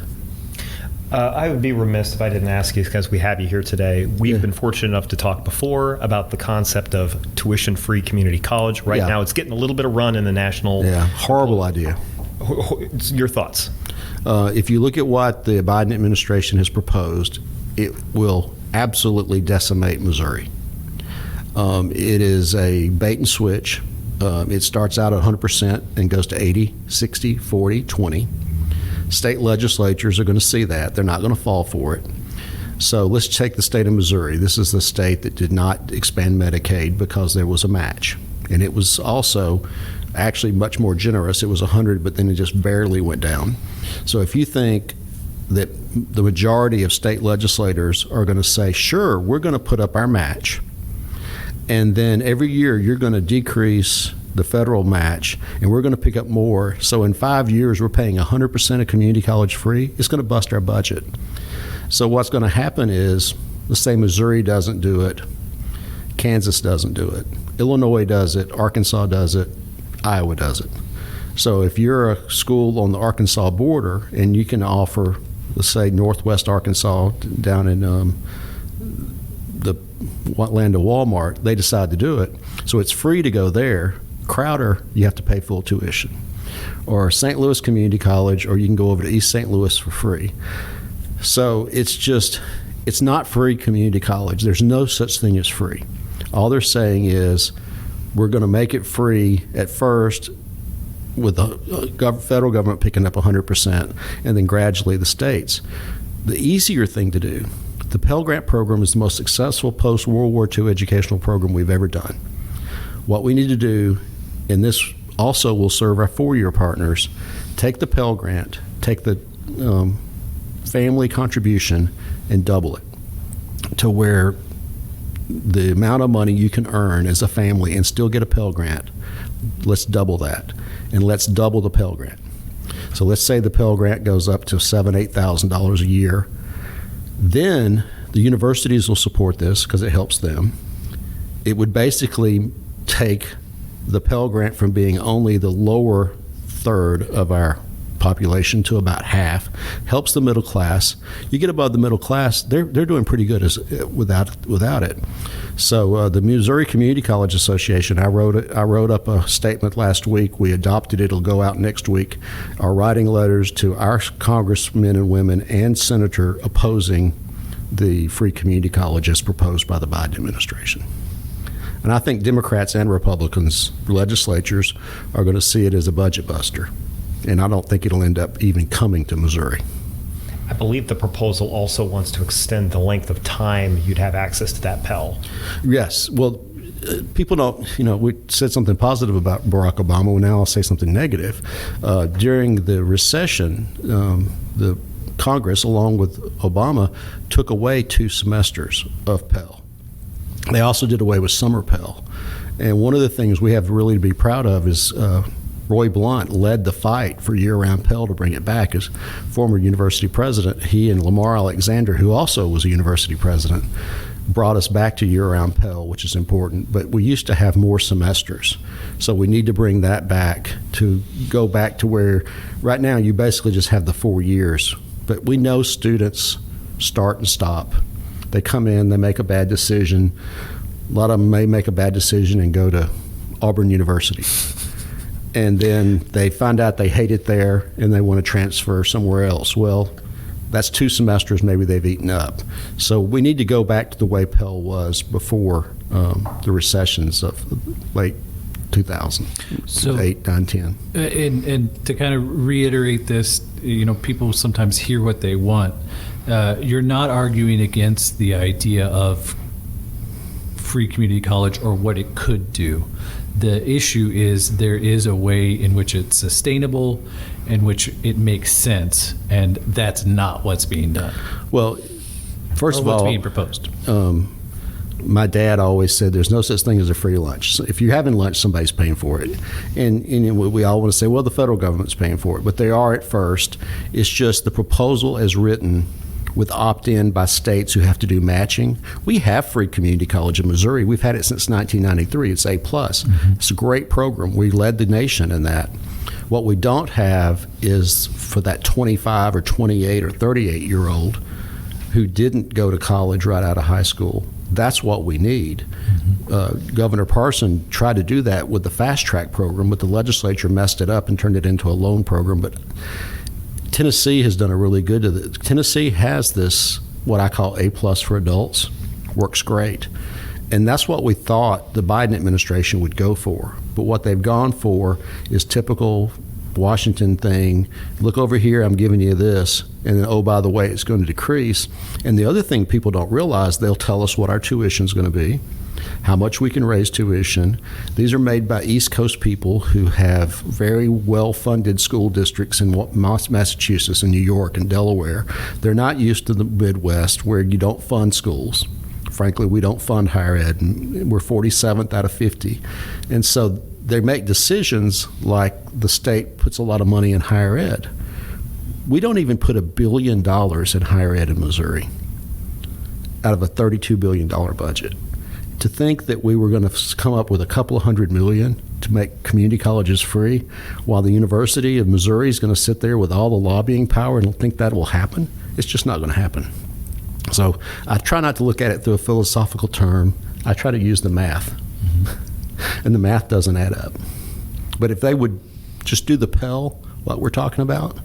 I would be remiss if I didn't ask you, because we have you here today. We've been fortunate enough to talk before about the concept of tuition-free community college. Right now it's getting a little bit of run in the national. Horrible idea. Your thoughts? If you look at what the Biden administration has proposed, it will absolutely decimate Missouri. It is a bait and switch. It starts out at 100% and goes to 80, 60, 40, 20. State legislatures are going to see that. They're not going to fall for it. So let's take the state of Missouri. This is the state that did not expand Medicaid because there was a match. And it was also actually much more generous. It was 100, but then it just barely went down. So if you think that the majority of state legislators are going to say, sure, we're going to put up our match, and then every year you're going to decrease the federal match, and we're going to pick up more. So in 5 years, we're paying 100% of community college free. It's going to bust our budget. So what's going to happen is, let's say Missouri doesn't do it, Kansas doesn't do it, Illinois does it, Arkansas does it, Iowa does it. So if you're a school on the Arkansas border and you can offer, let's say, Northwest Arkansas down in the land of Walmart, they decide to do it. So it's free to go there. Crowder, you have to pay full tuition. Or St. Louis Community College, or you can go over to East St. Louis for free. So it's not free community college. There's no such thing as free. All they're saying is we're going to make it free at first with the federal government picking up 100%, and then gradually the states. The easier thing to do, the Pell Grant program is the most successful post-World War II educational program we've ever done. What we need to do, and this also will serve our four-year partners, take the Pell Grant, take the family contribution, and double it to where the amount of money you can earn as a family and still get a Pell Grant, let's double that, and let's double the Pell Grant. So let's say the Pell Grant goes up to $7,000, $8,000 a year. Then the universities will support this because it helps them. It would basically take the Pell Grant from being only the lower third of our population to about half, helps the middle class. You get above the middle class, they're doing pretty good without it. So the Missouri Community College Association, I wrote up a statement last week. We adopted it. It'll go out next week. Are writing letters to our congressmen and women and senator opposing the free community college as proposed by the Biden administration. And I think Democrats and Republicans, legislatures, are going to see it as a budget buster. And I don't think it'll end up even coming to Missouri. I believe the proposal also wants to extend the length of time you'd have access to that Pell. Yes. Well, people don't, we said something positive about Barack Obama. Well, now I'll say something negative. During the recession, the Congress, along with Obama, took away 2 semesters of Pell. They also did away with summer Pell. And one of the things we have really to be proud of is Roy Blunt led the fight for year-round Pell to bring it back as former university president. He and Lamar Alexander, who also was a university president, brought us back to year-round Pell, which is important. But we used to have more semesters. So we need to bring that back to go back to where right now you basically just have the 4 years. But we know students start and stop. They come in, they make a bad decision. A lot of them may make a bad decision and go to Auburn University. And then they find out they hate it there and they want to transfer somewhere else. Well, that's 2 semesters maybe they've eaten up. So we need to go back to the way Pell was before the recessions of late 2000, so 8, 9, 10. And to kind of reiterate this, people sometimes hear what they want. You're not arguing against the idea of free community college or what it could do. The issue is there is a way in which it's sustainable, in which it makes sense, and that's not what's being done. Well, first of all, what's being proposed. My dad always said there's no such thing as a free lunch. So if you're having lunch, somebody's paying for it. And we all want to say, well, the federal government's paying for it, but they are at first. It's just the proposal as written with opt-in by states who have to do matching. We have free community college in Missouri. We've had it since 1993. It's A+. Mm-hmm. It's a great program. We led the nation in that. What we don't have is for that 25 or 28 or 38-year-old who didn't go to college right out of high school. That's what we need. Mm-hmm. Governor Parson tried to do that with the fast track program, but the legislature messed it up and turned it into a loan program. But Tennessee has done a really good to it. Tennessee has this, what I call A+ for adults, works great. And that's what we thought the Biden administration would go for. But what they've gone for is typical Washington thing. Look over here, I'm giving you this. And then, oh, by the way, it's going to decrease. And the other thing people don't realize, they'll tell us what our tuition is going to be, how much we can raise tuition. These are made by East Coast people who have very well-funded school districts in Massachusetts and New York and Delaware. They're not used to the Midwest where you don't fund schools. Frankly, we don't fund higher ed, and we're 47th out of 50. And so they make decisions like the state puts a lot of money in higher ed. We don't even put $1 billion in higher ed in Missouri out of a $32 billion budget. To think that we were going to come up with a couple of $100 million to make community colleges free while the University of Missouri is going to sit there with all the lobbying power and think that will happen, it's just not going to happen. So I try not to look at it through a philosophical term. I try to use the math. Mm-hmm. And the math doesn't add up. But if they would just do the Pell, what we're talking about,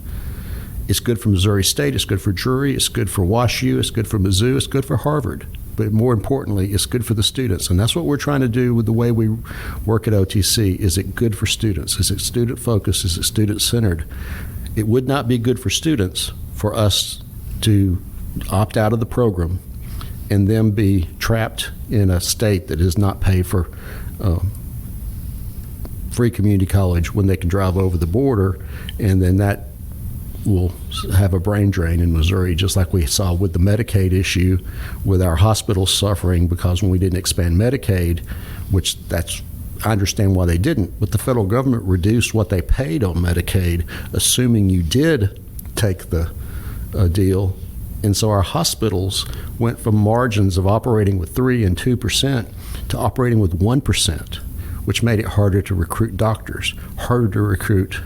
it's good for Missouri State, it's good for Drury, it's good for WashU, it's good for Mizzou, it's good for Harvard. But more importantly, it's good for the students. And that's what we're trying to do with the way we work at OTC. Is it good for students? Is it student-focused? Is it student-centered? It would not be good for students for us to opt out of the program and then be trapped in a state that does not pay for free community college when they can drive over the border, and then that will have a brain drain in Missouri, just like we saw with the Medicaid issue, with our hospitals suffering because when we didn't expand Medicaid, which I understand why they didn't, but the federal government reduced what they paid on Medicaid, assuming you did take the deal. And so our hospitals went from margins of operating with 3% and 2% to operating with 1%, which made it harder to recruit doctors, harder to recruit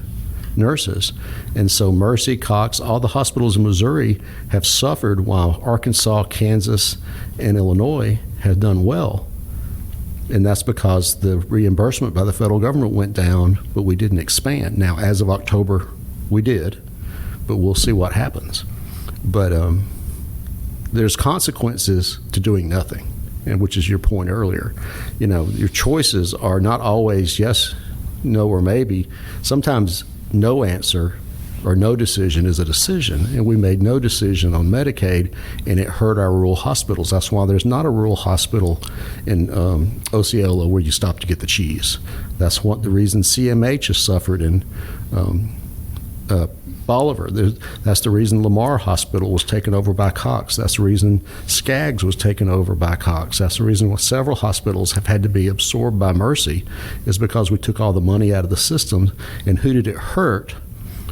nurses. And so Mercy, Cox, all the hospitals in Missouri have suffered while Arkansas, Kansas, and Illinois have done well. And that's because the reimbursement by the federal government went down, but we didn't expand. Now, as of October, we did, but we'll see what happens. But there's consequences to doing nothing, and which is your point earlier. You know, your choices are not always yes, no, or maybe. Sometimes no answer or no decision is a decision, and we made no decision on Medicaid, and it hurt our rural hospitals. That's why there's not a rural hospital in Osceola where you stop to get the cheese. That's what the reason CMH has suffered in Bolivar. That's the reason Lamar Hospital was taken over by Cox. That's the reason Skaggs was taken over by Cox. That's the reason several hospitals have had to be absorbed by Mercy, is because we took all the money out of the system. And who did it hurt?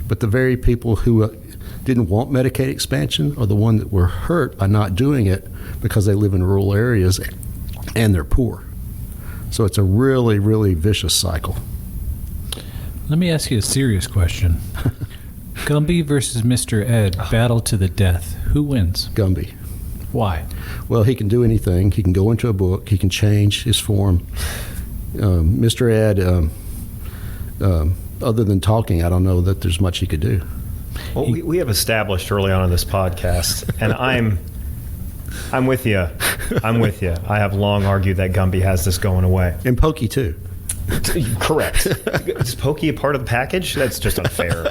But the very people who didn't want Medicaid expansion are the ones that were hurt by not doing it because they live in rural areas and they're poor. So it's a really, really vicious cycle. Let me ask you a serious question. Gumby versus Mr. Ed, battle to the death. Who wins? Gumby. Why? Well, he can do anything. He can go into a book. He can change his form. Mr. Ed, other than talking, I don't know that there's much he could do. Well, we have established early on in this podcast, and I'm with you. I'm with you. I have long argued that Gumby has this going away. And Pokey, too. Correct. Is Pokey a part of the package? That's just unfair.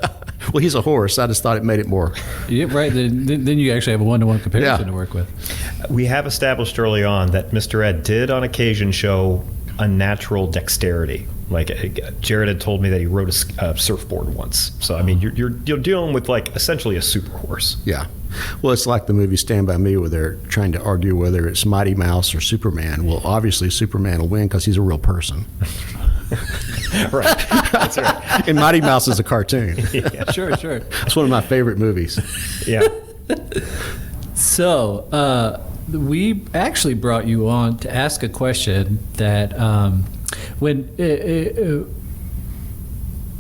Well, he's a horse. I just thought it made it more. Yeah, right. Then you actually have a one-to-one comparison to work with. We have established early on that Mr. Ed did on occasion show a natural dexterity. Like Jared had told me that he rode a surfboard once. So I mean, you're dealing with like essentially a super horse. Yeah. Well, it's like the movie Stand By Me, where they're trying to argue whether it's Mighty Mouse or Superman. Well, obviously Superman will win because he's a real person. Right. That's right. And Mighty Mouse is a cartoon. Yeah. Sure. It's one of my favorite movies. Yeah. So we actually brought you on to ask a question that when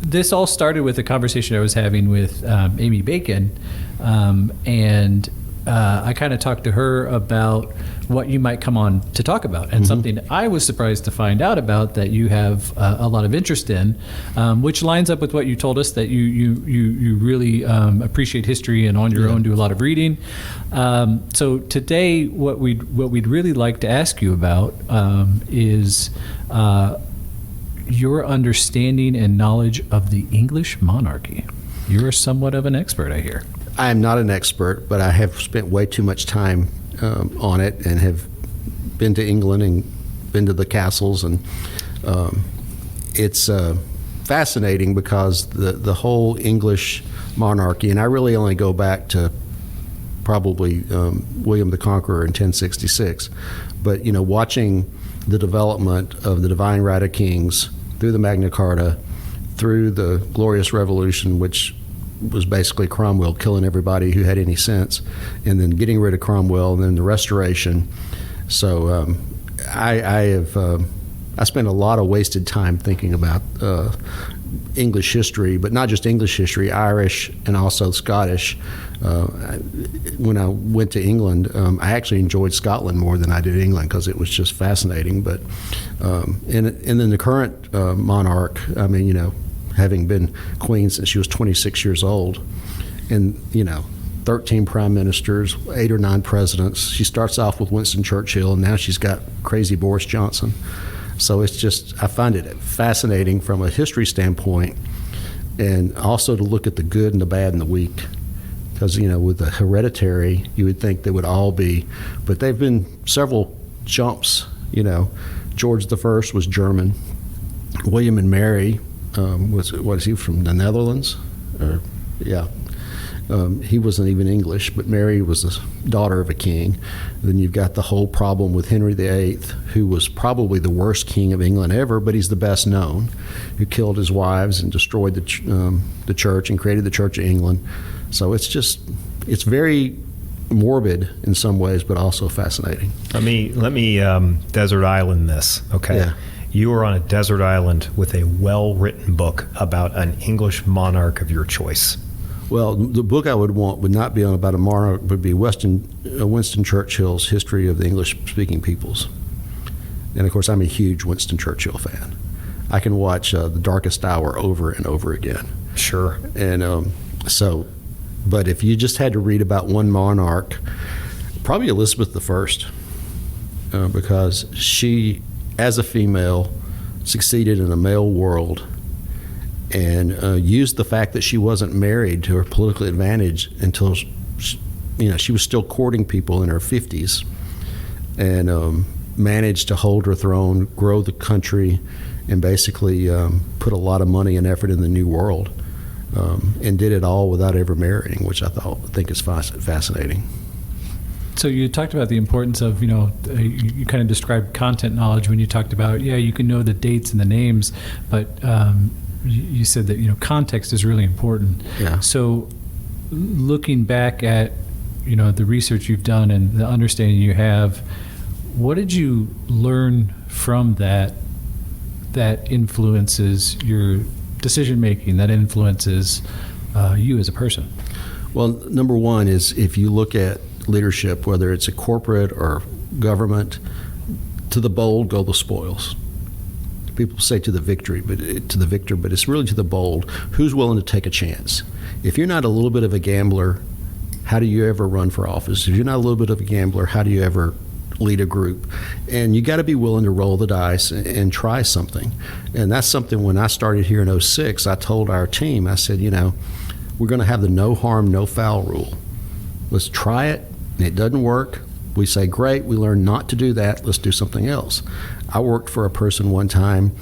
this all started with a conversation I was having with Amy Bacon, and I kind of talked to her about what you might come on to talk about, and something I was surprised to find out about that you have a lot of interest in, which lines up with what you told us, that you really appreciate history and on your own do a lot of reading. So today, what we'd really like to ask you about is your understanding and knowledge of the English monarchy. You're somewhat of an expert, I hear. I am not an expert, but I have spent way too much time on it and have been to England and been to the castles. And it's fascinating because the whole English monarchy, and I really only go back to probably William the Conqueror in 1066, but watching the development of the divine right of kings through the Magna Carta, through the Glorious Revolution, which was basically Cromwell killing everybody who had any sense, and then getting rid of Cromwell, and then the Restoration. So I spent a lot of wasted time thinking about English history, but not just English history, Irish and also Scottish. When I went to England, I actually enjoyed Scotland more than I did England because it was just fascinating. But and then the current monarch, I mean, having been queen since she was 26 years old, and 13 prime ministers, 8 or 9 presidents. She starts off with Winston Churchill, and now she's got crazy Boris Johnson. So it's just, I find it fascinating from a history standpoint, and also to look at the good and the bad and the weak. Because, with the hereditary, you would think they would all be, but they've been several jumps. George I was German. William and Mary, was he from the Netherlands? He wasn't even English, but Mary was the daughter of a king. Then you've got the whole problem with Henry VIII, who was probably the worst king of England ever, but he's the best known, who killed his wives and destroyed the church and created the Church of England. So it's very morbid in some ways, but also fascinating. Let me desert island this, okay? Yeah. you are on a desert island with a well-written book about an English monarch of your choice? Well, the book I would want would not be about a monarch, would be Winston Churchill's History of the English-Speaking Peoples. And, of course, I'm a huge Winston Churchill fan. I can watch The Darkest Hour over and over again. Sure. And but if you just had to read about one monarch, probably Elizabeth I, because she, as a female, succeeded in a male world and used the fact that she wasn't married to her political advantage until she was still courting people in her 50s, and managed to hold her throne, grow the country, and basically put a lot of money and effort in the New World, and did it all without ever marrying, which I think is fascinating. So you talked about the importance of, you kind of described content knowledge when you talked about, you can know the dates and the names, but you said that, context is really important. Yeah. So looking back at, the research you've done and the understanding you have, what did you learn from that influences your decision making, that influences you as a person? Well, number one is, if you look at leadership, whether it's a corporate or government, to the bold go the spoils. People say to the victor, but it's really to the bold. Who's willing to take a chance? If you're not a little bit of a gambler, how do you ever run for office? If you're not a little bit of a gambler, how do you ever lead a group? And you got to be willing to roll the dice and try something. And that's something, when I started here in 2006, I told our team, I said, we're going to have the no harm, no foul rule. Let's try it, and it doesn't work. We say, great, we learn not to do that, let's do something else. I worked for a person one time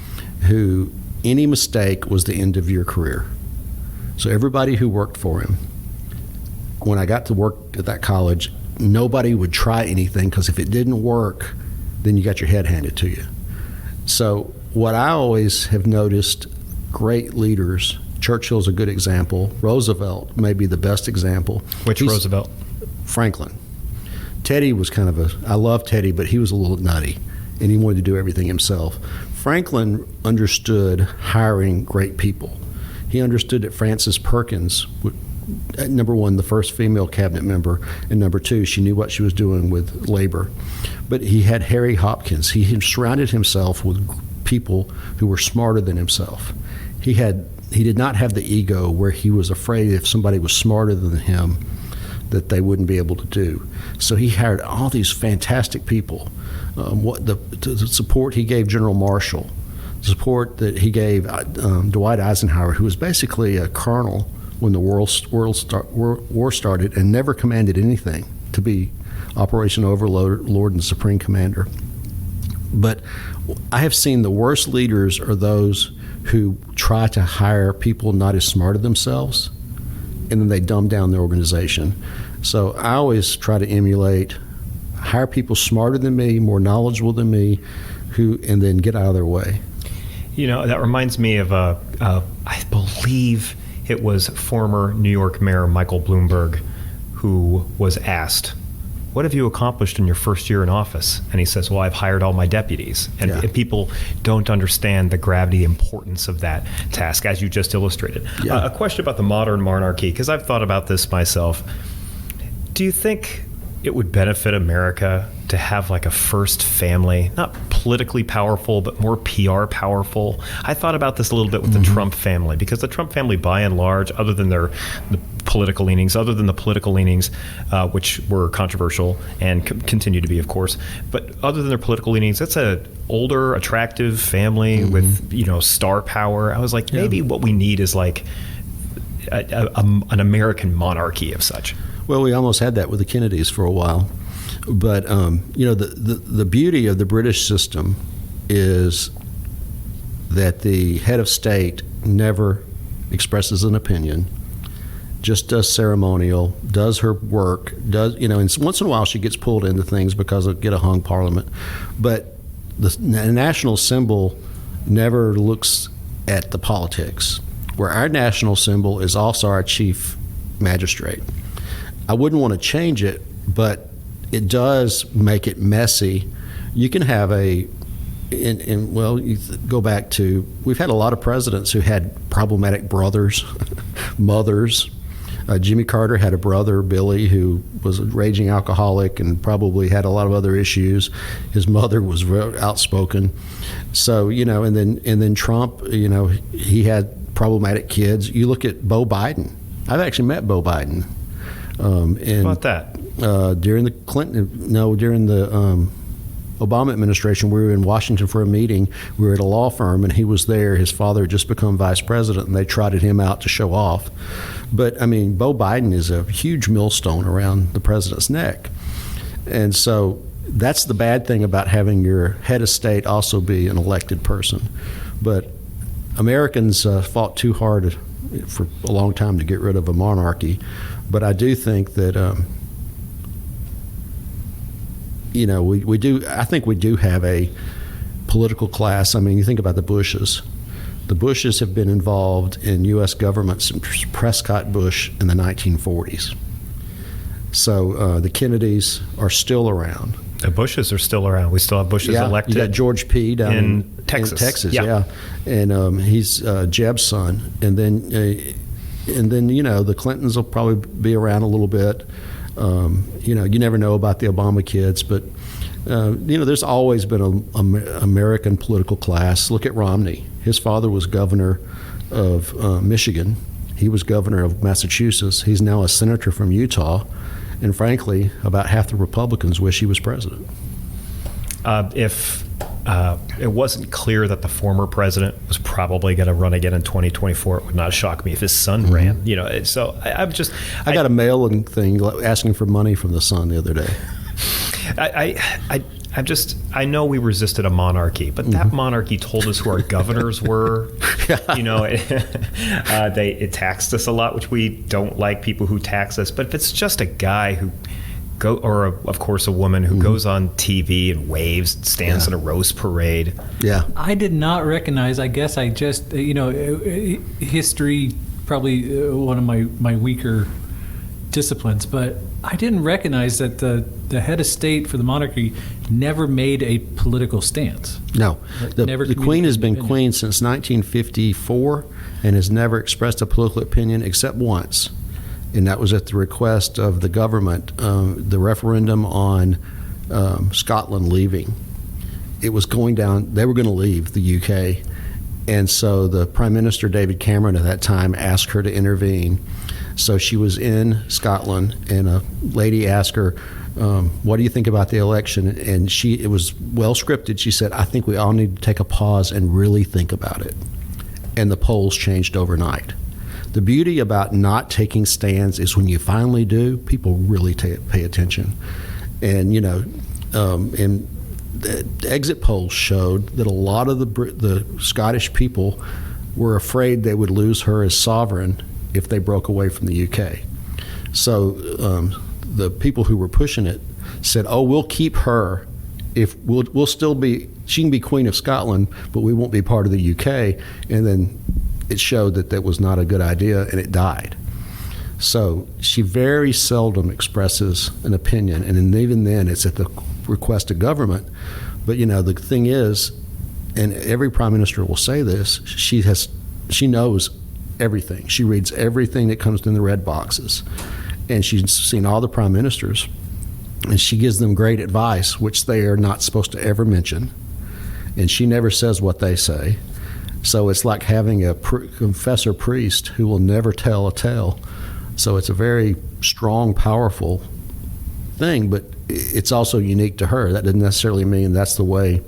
who any mistake was the end of your career. So everybody who worked for him, when I got to work at that college, nobody would try anything, because if it didn't work, then you got your head handed to you. So what I always have noticed, great leaders, Churchill's a good example, Roosevelt may be the best example. Which Roosevelt? Franklin. Teddy was I love Teddy, but he was a little nutty, and he wanted to do everything himself. Franklin understood hiring great people. He understood that Frances Perkins, number one, the first female cabinet member, and number two, she knew what she was doing with labor. But he had Harry Hopkins. He surrounded himself with people who were smarter than himself. He did not have the ego where he was afraid if somebody was smarter than him that they wouldn't be able to do. So he hired all these fantastic people. The support he gave General Marshall, the support that he gave Dwight Eisenhower, who was basically a colonel when the war started and never commanded anything, to be Operation Overlord and Supreme Commander. But I have seen the worst leaders are those who try to hire people not as smart as themselves, and then they dumb down their organization. So I always try to emulate, hire people smarter than me, more knowledgeable than me, and then get out of their way. That reminds me of I believe it was former New York Mayor Michael Bloomberg, who was asked, what have you accomplished in your first year in office? And he says, well, I've hired all my deputies. And people don't understand the gravity, importance of that task, as you just illustrated. Yeah. A question about the modern monarchy, because I've thought about this myself. Do you think it would benefit America to have like a first family, not politically powerful, but more PR powerful? I thought about this a little bit with the Trump family, because the Trump family, by and large, other than the political leanings, which were controversial and continue to be, of course, but other than their political leanings, that's a older, attractive family with, star power. I was like, maybe what we need is like an American monarchy of such. Well, we almost had that with the Kennedys for a while. But, the beauty of the British system is that the head of state never expresses an opinion, just does ceremonial, does her work, and once in a while she gets pulled into things because of get a hung parliament. But the national symbol never looks at the politics, where our national symbol is also our chief magistrate. I wouldn't want to change it, but it does make it messy. You can have a And well, go back to, we've had a lot of presidents who had problematic brothers, mothers. Jimmy Carter had a brother, Billy, who was a raging alcoholic and probably had a lot of other issues. His mother was very outspoken. So, and then Trump, he had problematic kids. You look at Beau Biden. I've actually met Beau Biden. And How about that? During the Obama administration, we were in Washington for a meeting. We were at a law firm, and he was there. His father had just become vice president, and they trotted him out to show off. But, I mean, Beau Biden is a huge millstone around the president's neck. And so that's the bad thing about having your head of state also be an elected person. But Americans fought too hard for a long time to get rid of a monarchy. But I do think that we do. I think we do have a political class. I mean, you think about the Bushes. The Bushes have been involved in U.S. government since Prescott Bush in the 1940s. So the Kennedys are still around. The Bushes are still around. We still have Bushes elected. You got George P. down in Texas. Yeah. And he's Jeb's son. And then the Clintons will probably be around a little bit. You never know about the Obama kids, but there's always been an American political class. Look at Romney. His father was governor of Michigan. He was governor of Massachusetts. He's now a senator from Utah. And frankly, about half the Republicans wish he was president. If it wasn't clear that the former president was probably going to run again in 2024, it would not shock me if his son ran. So I got a mail-in thing asking for money from the son the other day. I know we resisted a monarchy, but that monarchy told us who our governors were. It taxed us a lot, which we don't like people who tax us. But if it's just a guy who of course a woman who goes on TV and waves, stands in a roast parade. Yeah. I did not recognize, I guess I just, history, probably one of my weaker disciplines, but I didn't recognize that the head of state for the monarchy never made a political stance. No. The Queen has been queen since 1954 and has never expressed a political opinion except once. And that was at the request of the government, the referendum on Scotland leaving. It was going down, they were going to leave the UK. And so the Prime Minister, David Cameron, at that time asked her to intervene. So she was in Scotland, and a lady asked her, what do you think about the election? And it was well scripted. She said, I think we all need to take a pause and really think about it. And the polls changed overnight. The beauty about not taking stands is when you finally do, people really pay attention. And, and the exit polls showed that a lot of the Scottish people were afraid they would lose her as sovereign if they broke away from the UK. So the people who were pushing it said, oh, we'll keep her if we'll still be, she can be Queen of Scotland, but we won't be part of the UK. And then it showed that was not a good idea, and it died. So she very seldom expresses an opinion, and even then it's at the request of government. But the thing is, and every prime minister will say this, she knows everything. She reads everything that comes in the red boxes, and she's seen all the prime ministers, and she gives them great advice, which they are not supposed to ever mention, and she never says what they say. So it's like having a confessor priest who will never tell a tale. So it's a very strong, powerful thing, but it's also unique to her. That doesn't necessarily mean that's the way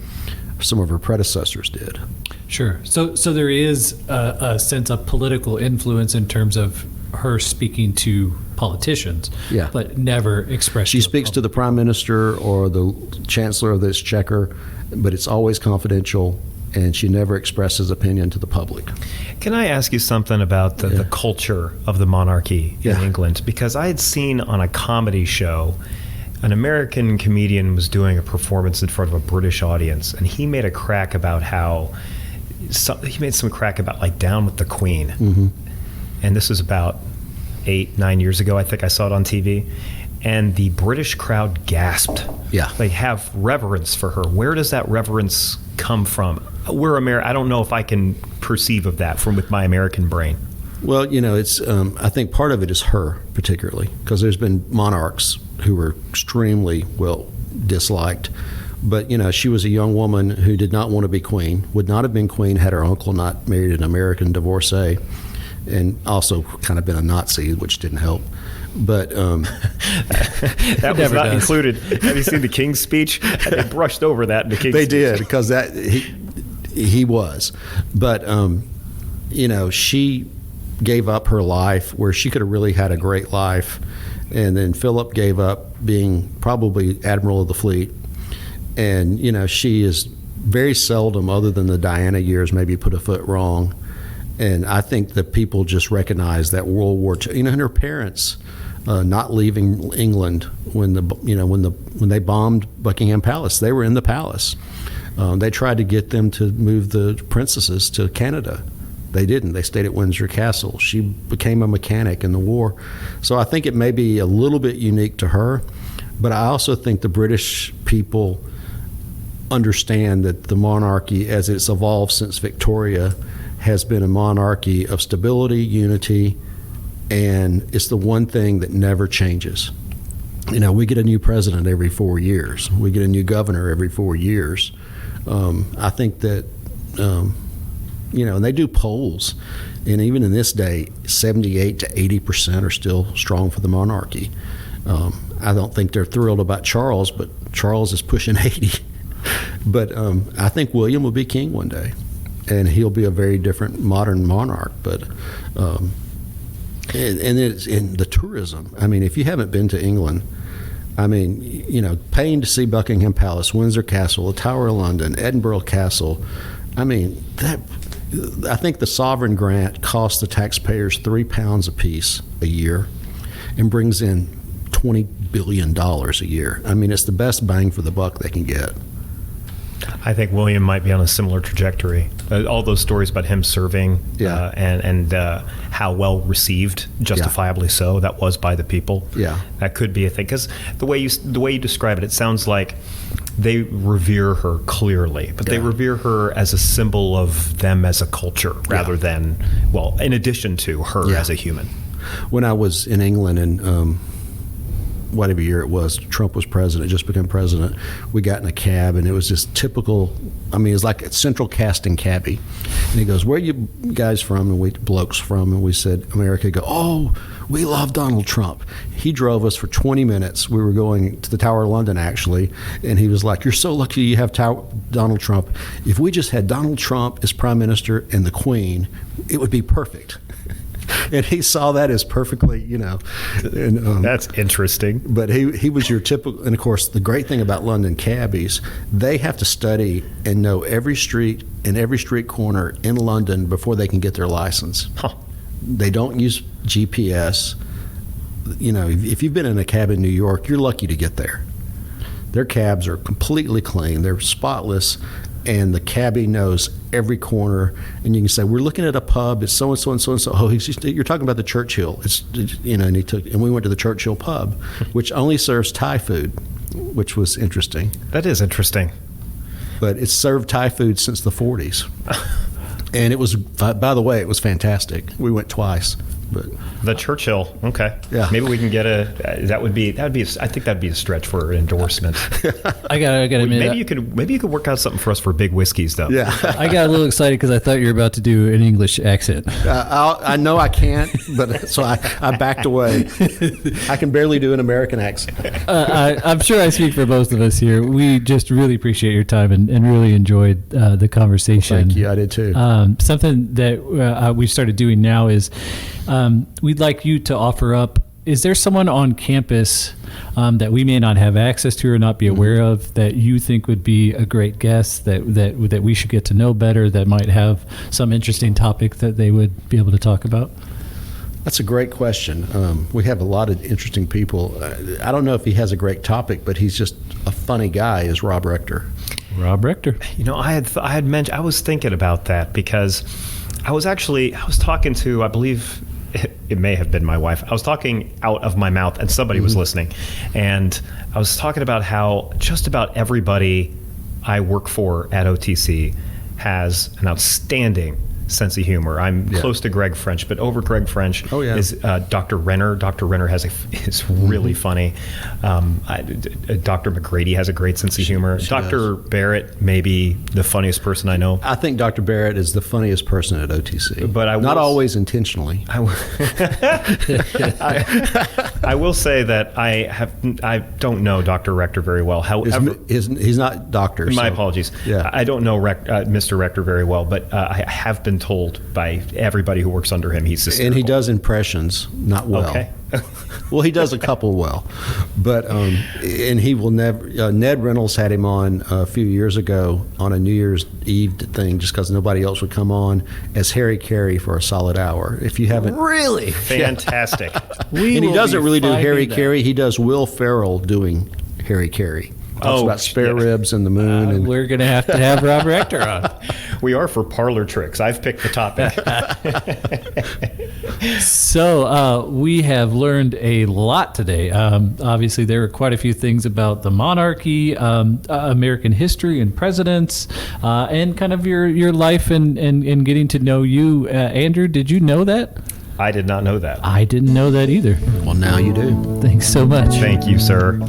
some of her predecessors did. Sure. So there is a sense of political influence in terms of her speaking to politicians, but never expressed. She speaks to the prime minister or the chancellor of the exchequer, but it's always confidential, and she never expresses opinion to the public. Can I ask you something about the culture of the monarchy in England? Because I had seen on a comedy show, an American comedian was doing a performance in front of a British audience, and he made a crack about like Down with the Queen. And this was about 8-9 years ago, I think I saw it on TV. and the British crowd gasped. Yeah. They have reverence for her. Where does that reverence come from? I don't know if I can perceive of that with my American brain. Well, it's. I think part of it is her particularly, because there's been monarchs who were extremely well disliked. But she was a young woman who did not want to be queen. Would not have been queen had her uncle not married an American divorcee, and also kind of been a Nazi, which didn't help. But that was not included. Have you seen the King's speech? They brushed over that in the King's speech. They did, because he was. But she gave up her life where she could have really had a great life, and then Philip gave up being probably admiral of the fleet. And she is very seldom, other than the Diana years, maybe put a foot wrong. And I think that people just recognize that World War II. And her parents not leaving England when they bombed Buckingham Palace, they were in the palace. They tried to get them to move the princesses to Canada. They didn't. They stayed at Windsor Castle. She became a mechanic in the war. So I think it may be a little bit unique to her, but I also think the British people understand that the monarchy, as it's evolved since Victoria, has been a monarchy of stability, unity, and it's the one thing that never changes. We get a new president every 4 years. We get a new governor every 4 years. I think that, and they do polls, and even in this day, 78 to 80% are still strong for the monarchy. I don't think they're thrilled about Charles, but Charles is pushing 80. But I think William will be king one day, and he'll be a very different modern monarch. But and it's in the tourism. I mean, if you haven't been to England, paying to see Buckingham Palace, Windsor Castle, the Tower of London, Edinburgh Castle. I think the sovereign grant costs the taxpayers £3 apiece a year, and brings in $20 billion a year. It's the best bang for the buck they can get. I think William might be on a similar trajectory. All those stories about him serving, and how well received, justifiably so, that was by the people. Yeah, that could be a thing. Because the way you describe it sounds like they revere her clearly, but they revere her as a symbol of them as a culture, rather than, in addition to her as a human. When I was in England and whatever year it was, Trump was president, just became president, we got in a cab, and it was just typical. It was like a central casting cabbie. And he goes, "Where are you guys from?" And we blokes from, and we said, "America." Go, "Oh, we love Donald Trump." He drove us for 20 minutes. We were going to the Tower of London, actually, and he was like, "You're so lucky you have Donald Trump. If we just had Donald Trump as prime minister and the Queen, it would be perfect." And he saw that as perfectly, And, that's interesting. But he was your typical, and of course, the great thing about London cabbies, they have to study and know every street and every street corner in London before they can get their license. Huh. They don't use GPS. If you've been in a cab in New York, you're lucky to get there. Their cabs are completely clean. They're spotless. And the cabbie knows every corner, and you can say, "We're looking at a pub. It's so and so and so and so." Oh, you're talking about the Churchill. And we went to the Churchill pub, which only serves Thai food, which was interesting. That is interesting. But it's served Thai food since the 40s, and it was. By the way, it was fantastic. We went twice. But the Churchill, okay. Yeah. Maybe we can get that would be I think that'd be a stretch for an endorsement. I gotta admit, maybe you could work out something for us for big whiskeys, though. Yeah. I got a little excited because I thought you were about to do an English accent. I know I can't, but so I backed away. I can barely do an American accent. I'm sure I speak for both of us here. We just really appreciate your time and really enjoyed the conversation. Thank you. I did too. Something that we've started doing now is we'd like you to offer up, is there someone on campus that we may not have access to or not be aware of that you think would be a great guest that we should get to know better, that might have some interesting topic that they would be able to talk about? That's a great question. We have a lot of interesting people. I don't know if he has a great topic, but he's just a funny guy, is Rob Rector. Rob Rector. I had mentioned, I was thinking about that because I was talking to, I believe, it may have been my wife. I was talking out of my mouth, and somebody was listening, and I was talking about how just about everybody I work for at OTC has an outstanding sense of humor. I'm close to Greg French, but over Greg French is Dr. Renner. Dr. Renner is really funny. Dr. McGrady has a great sense of humor. Dr. Barrett may be the funniest person I know. I think Dr. Barrett is the funniest person at OTC, but not always intentionally. I will say that I don't know Dr. Rector very well. However, he's not doctor. My so, apologies. Yeah. I don't know Mr. Rector very well, but I have been told by everybody who works under him he's hysterical. And he does impressions not well. Okay. Well, he does a couple well, but and he will never. Ned Reynolds had him on a few years ago on a New Year's Eve thing, just because nobody else would come on, as Harry Carey for a solid hour. If you haven't, really fantastic. And he doesn't really do Harry Carey. He does Will Ferrell doing Harry Carey. Talks about spare ribs and the moon. And we're going to have Rob Rector on. We are for parlor tricks. I've picked the topic. So we have learned a lot today. Obviously, there are quite a few things about the monarchy, American history and presidents, and kind of your life and getting to know you. Andrew, did you know that? I did not know that. I didn't know that either. well, now you do. Thanks so much. Thank you, sir.